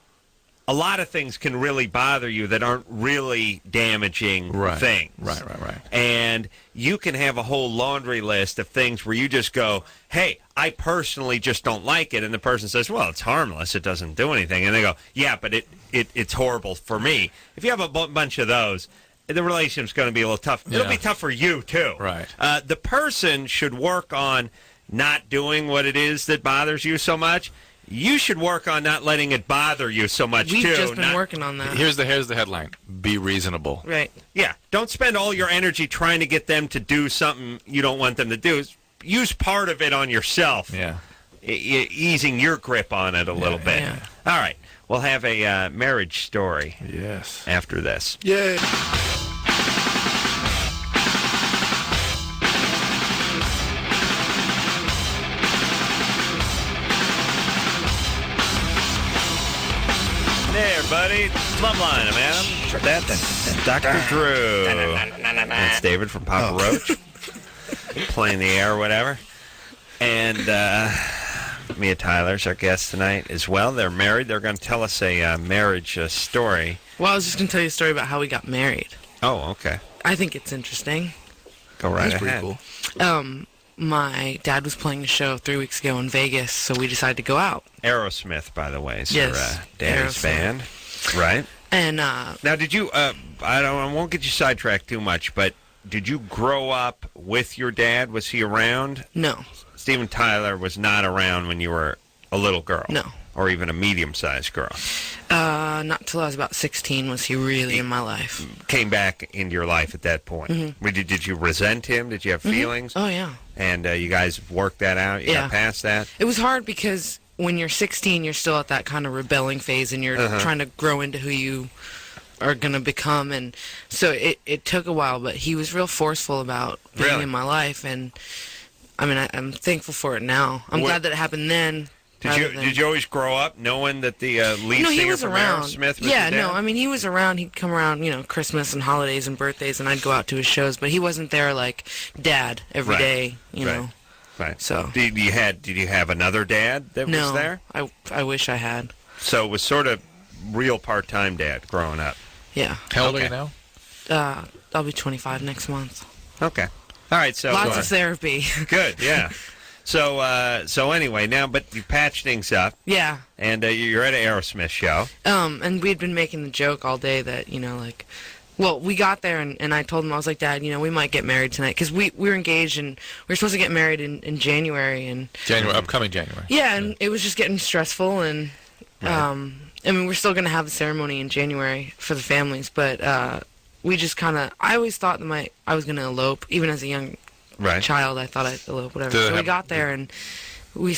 A lot of things can really bother you that aren't really damaging things. Right. And you can have a whole laundry list of things where you just go, hey, I personally just don't like it. And the person says, well, it's harmless. It doesn't do anything. And they go, yeah, but it's horrible for me. If you have a bunch of those, the relationship's going to be a little tough. It'll be tough for you, too. Right. The person should work on not doing what it is that bothers you so much. You should work on not letting it bother you so much, We've too. just been working on that. Here's the headline. Be reasonable. Right. Yeah, don't spend all your energy trying to get them to do something you don't want them to do. Use part of it on yourself. Yeah. Easing your grip on it a little bit. Yeah. All right, we'll have a marriage story Yes. after this. Yay. Hey, everybody. Loveline. I'm Adam. That's Dr. Drew. That's David from Papa Roach. Playing the air or whatever. And Mia Tyler's our guest tonight as well. They're married. They're going to tell us a marriage story. Well, I was just going to tell you a story about how we got married. Oh, okay. I think it's interesting. Go right That's ahead. pretty cool. My dad was playing a show 3 weeks ago in Vegas, so we decided to go out. Aerosmith, by the way, is Yes, your daddy's Aerosmith. band. Right. And Now, did you, I won't get you sidetracked too much, but did you grow up with your dad? Was he around? no, Steven Tyler was not around when you were a little girl? No. Or even a medium-sized girl? not till I was about 16 was he really in my life. Came back into your life at that point. Mm-hmm. Did you resent him? Did you have feelings? Oh, yeah. And you guys worked that out? You Yeah. got past that? It was hard because when you're 16, you're still at that kind of rebelling phase, and you're trying to grow into who you are going to become. And so it took a while, but he was real forceful about being Really? in my life. And, I mean, I'm thankful for it now. I'm glad that it happened then. Did you always grow up knowing that the lead No, he singer was from around. Aerosmith was Yeah, your dad? no, I mean, he was around. He'd come around, Christmas and holidays and birthdays, and I'd go out to his shows, but he wasn't there like dad every Right. day, you know. Right. So Did you have another dad that no, was there? I wish I had. So it was sort of real part-time dad growing up. Yeah. How old are Okay. you now? I'll be 25 next month. Okay. All right. So Lots of therapy. good. Yeah. So anyway, now but you patched things up, Yeah. and you're at an Aerosmith show. And we'd been making the joke all day that, well, we got there and I told him, I was like, Dad, we might get married tonight. Because we were engaged and we were supposed to get married in January. And Upcoming January. yeah, and it was just getting stressful. And, I mean, we're still going to have the ceremony in January for the families. But we just kind of, I always thought that I was going to elope, even as a young child. I thought I'd elope, whatever. So we got there and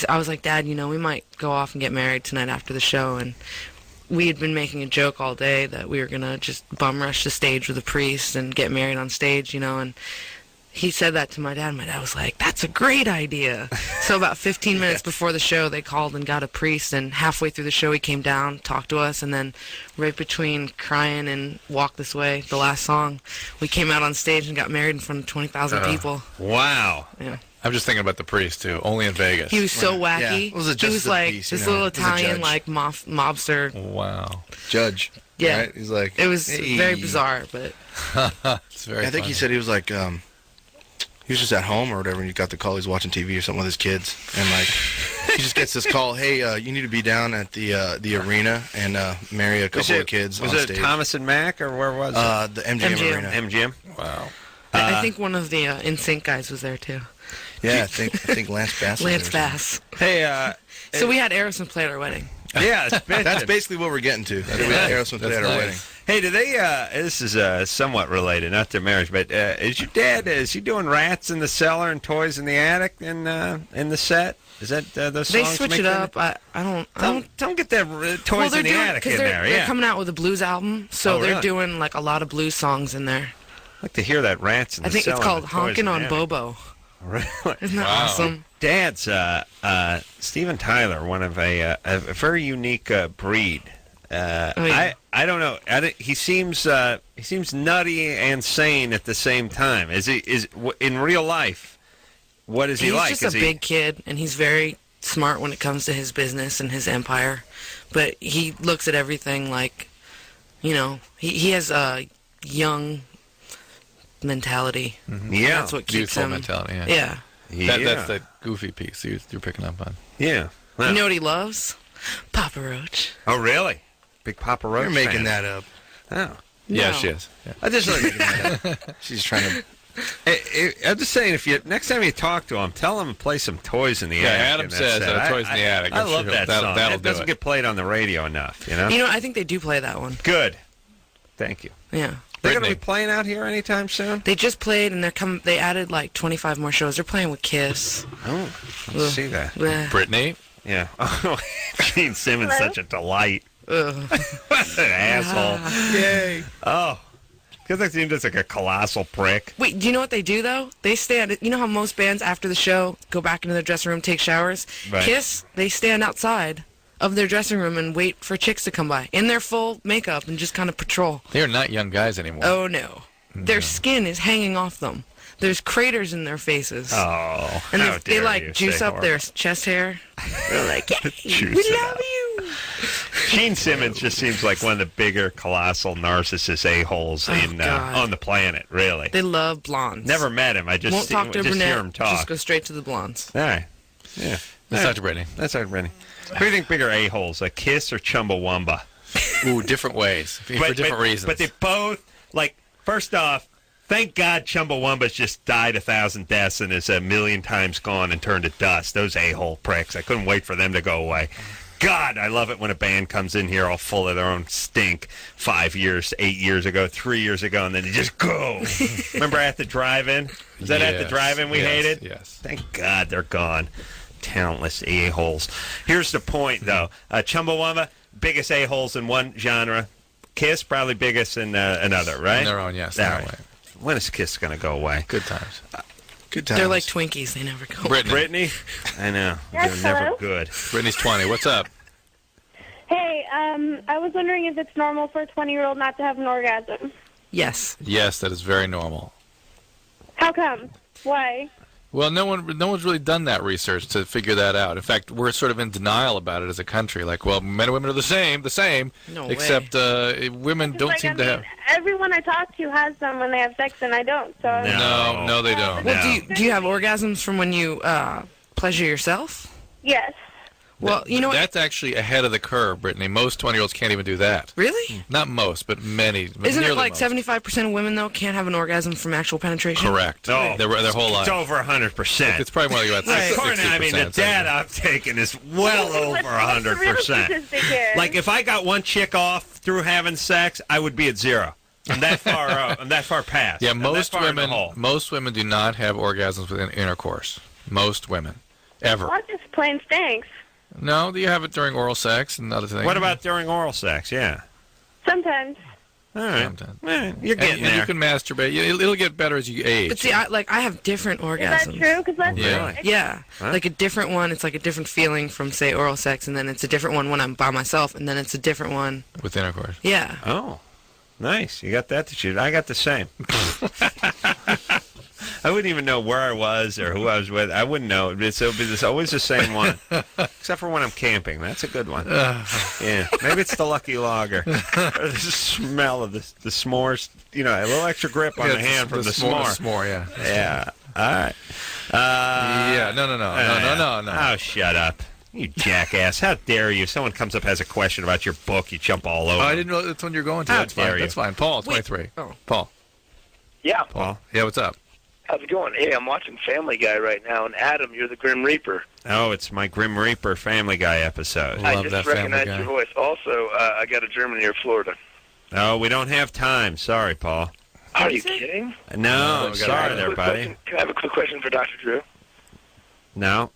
I was like, Dad, we might go off and get married tonight after the show. And we had been making a joke all day that we were going to just bum rush the stage with a priest and get married on stage, you know, and he said that to my dad. My dad was like, that's a great idea. So about 15 minutes before the show, they called and got a priest, and halfway through the show, he came down, talked to us, and then right between Crying and Walk This Way, the last song, we came out on stage and got married in front of 20,000 people. Wow. Yeah. I'm just thinking about the priest, too. Only in Vegas. He was so wacky. Yeah. Was it he was like peace, this you know? little He's a Italian, judge. like, mobster. Wow. Judge. Yeah. Right? He's like... It was "Hey." very bizarre, but... It's very I think funny. he said he was like... he was just at home or whatever, and he got the call. He's watching TV or something with his kids, and like he just gets this call. Hey, you need to be down at the arena and marry a couple of kids Was on it stage. Thomas and Mack, or where was it? The MGM Arena. MGM. Wow. I think one of the NSYNC guys was there, too. Yeah, I think Lance Bass. Was Lance there or Bass. Hey, So we had Aerosmith play at our wedding. yeah, it's That's basically what we're getting to. We had Aerosmith play at our nice. wedding. Hey, do they? This is somewhat related, not to marriage, but is your dad? Is he doing rats in the cellar and toys in the attic in the set? Is that those songs? They switch make it that? up. I Don't get that toys in the attic in there. They're Yeah, coming out with a blues album, so Oh, they're really? doing like a lot of blues songs in there. I'd like to hear that rats in the I think cellar. it's called and the toys in Honkin' the on attic. Bobo. Really? Isn't that Wow. awesome? Dad's Steven Tyler, one of a very unique breed. yeah. I don't know. He seems nutty and sane at the same time. In real life? What is he He's like? just Is a he, big kid, and he's very smart when it comes to his business and his empire. But he looks at everything like, you know, he has a young mentality. Yeah, That's what keeps Youthful him. mentality, yeah. Yeah. yeah. That's the goofy piece you're picking up on. Yeah. You know what he loves? Papa Roach. Oh, really? Big Papa Roach. You're making fan. that up. Oh. Yeah, No. she is. Yeah. I just like. She's trying to. I'm just saying, if you next time you talk to him, tell him to play some toys in the Yeah, attic. Adam in that says set. Toys in the Attic. I I'm love sure that that'll- song. that'll That do doesn't it. get played on the radio enough, you know. You know, I think they do play that one. Good. Thank you. Yeah. They're going to Brittany. be playing out here anytime soon. They just played, and they added like 25 more shows. They're playing with Kiss. Oh, let's Ugh. see that. Bleh. Brittany? Yeah. Oh, Gene Simmons, Hello? such a delight. Ugh. What an asshole. Yay! Oh. Because I seem just like a colossal prick. Wait, do you know what they do, though? They stand... You know how most bands, after the show, go back into their dressing room, take showers? Right. Kiss, they stand outside of their dressing room and wait for chicks to come by in their full makeup and just kind of patrol. They're not young guys anymore. Oh, no. Their skin is hanging off them. There's craters in their faces. Oh, And how they dare like you juice say up their horrible. chest hair. They're like, "Yay, Juice we it love up. you." Gene Simmons just seems like one of the bigger, colossal narcissist a-holes God. on the planet, really. They love blondes. Never met him. I just, Won't talk to a just brunette. hear him talk. Just go straight to the blondes. All right. Yeah. Let's talk to Brittany. That's not Brittany. Who do you think bigger a-holes, a Kiss or Chumbawamba? Ooh, different ways. For different reasons. But they both, like, first off, thank God Chumbawamba's just died 1,000 deaths and is a million times gone and turned to dust. Those a-hole pricks. I couldn't wait for them to go away. God, I love it when a band comes in here all full of their own stink 5 years, 8 years ago, 3 years ago, and then they just go. Remember at the drive-in? Was that at the Yes, drive-in we yes, hated? yes. Thank God they're gone. Talentless a-holes. Here's the point, though. Chumbawamba, biggest a-holes in one genre. Kiss, probably biggest in another, right? On their own, yes. All That right. way. When is Kiss going to go away? Good times. Good times. They're like Twinkies. They never go. Brittany. I know. Yes, They're never hello? good. Brittany's 20. What's up? Hey, I was wondering if it's normal for a 20-year-old not to have an orgasm. Yes. Yes, that is very normal. How come? Why? Well, no one's really done that research to figure that out. In fact, we're sort of in denial about it as a country. Like, well, men and women are the same, No except women don't Like, seem I to mean, have. everyone I talk to has them when they have sex, and I don't. So No, they don't. Well, do you have orgasms from when you pleasure yourself? yes. Well, you know what? That's actually ahead of the curve, Brittany. Most 20-year-olds can't even do that. Really? Not most, but many. Isn't it nearly like most. 75% of women, though, can't have an orgasm from actual penetration? Correct. No. Their whole life. It's over 100%. It's probably more like about Right. 60%. According to, I mean, the data I'm taking is well over What's the real 100%. statistic here? Like, if I got one chick off through having sex, I would be at zero. I'm that far I'm that far past. Yeah, I'm that most far in the women. hole. Most women do not have orgasms within intercourse. Most women, ever. Well, that just plain stinks. No, you have it during oral sex and other things. What about during oral sex? Yeah. Sometimes. All right. Sometimes. You're getting and there. you can masturbate. It'll get better as you age. But see, I have different orgasms. Is that true? Because that's Yeah. Yeah, Huh? like a different one. It's like a different feeling from, say, oral sex, and then it's a different one when I'm by myself, and then it's a different one. With intercourse. Yeah. Oh, nice. You got that to shoot. I got the same. I wouldn't even know where I was or who I was with. I wouldn't know. It's always the same one, except for when I'm camping. That's a good one. Yeah, maybe it's the Lucky Lager. Or the smell of the s'mores. You know, a little extra grip on the hand from the s'more. S'more, yeah. Yeah. All right. Yeah. No. Oh, shut up. You jackass. How dare you? Someone comes up, has a question about your book, you jump all over. Oh, I didn't know that's when you're going to. How That's dare fine. you. That's fine. Paul, 23. Oh. Paul. Yeah. Paul? Yeah, what's up? How's it going? Hey, I'm watching Family Guy right now, and Adam, you're the Grim Reaper. Oh, it's my Grim Reaper Family Guy episode. I Love just that Family recognized Guy. your voice. Also, I got a German near Florida. Oh, we don't have time. Sorry, Paul. Are you kidding? No, we gotta sorry go. there, buddy. Can I have a quick question for Dr. Drew? No.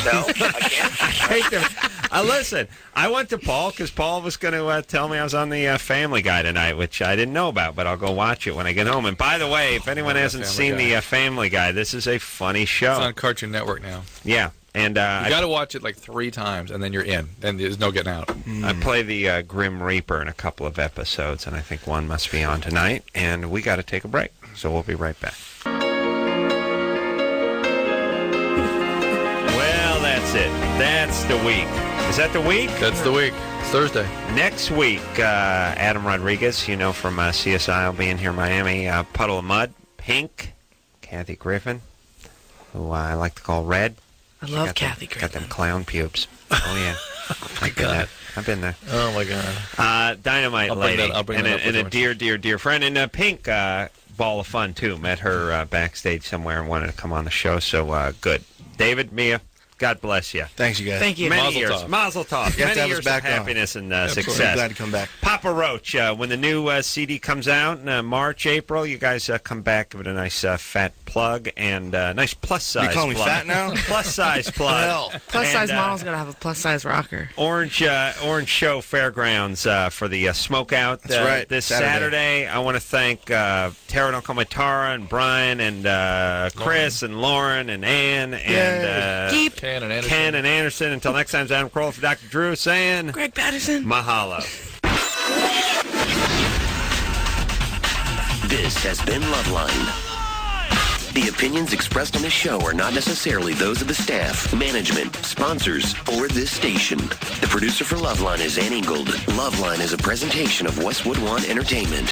No, I can't. Listen, I went to Paul because Paul was going to tell me I was on the Family Guy tonight, which I didn't know about, but I'll go watch it when I get home. And by the way, if anyone hasn't seen the Family Guy, this is a funny show. It's on Cartoon Network now. Yeah. And You got to watch it like 3 times, and then you're in. Then there's no getting out. I play the Grim Reaper in a couple of episodes, and I think one must be on tonight. And we got to take a break, so we'll be right back. Well, that's it. That's the week. Is that the week? That's the week. It's Thursday. Next week, Adam Rodriguez, you know, from CSI, will be in here in Miami. Puddle of Mud, Pink, Kathy Griffin, who I like to call Red. I love Kathy Griffin. Got them clown pubes. Oh, yeah. Oh, my God. I've been there. Oh, my God. Dynamite I'll bring lady. that up And a with dear, dear, dear friend. And Pink, ball of fun, too. Met her backstage somewhere and wanted to come on the show. So, good. David, Mia, God bless you. Thanks, you guys. Thank you. Many Mazel years. tov. Mazel tov. You have to Many have us years of back on. happiness and Absolutely. success. Glad to come back. Papa Roach, when the new CD comes out in March, April, you guys come back, give it a nice fat plug and nice plus size You call me plug. fat now? Plus size plug. Hell. Plus size And, model's got to have a plus size rocker. Orange Show Fairgrounds for the smoke out That's right. this Saturday. I want to thank Tara, don't call me Tara, and Brian, and Chris, and Lauren, and Ann, and Ken and Anderson. Ken and Anderson. Until next time, Adam Carolla for Dr. Drew saying Greg Patterson. mahalo. This has been Loveline. The opinions expressed on this show are not necessarily those of the staff, management, sponsors, or this station. The producer for Loveline is Ann Ingold. Loveline is a presentation of Westwood One Entertainment.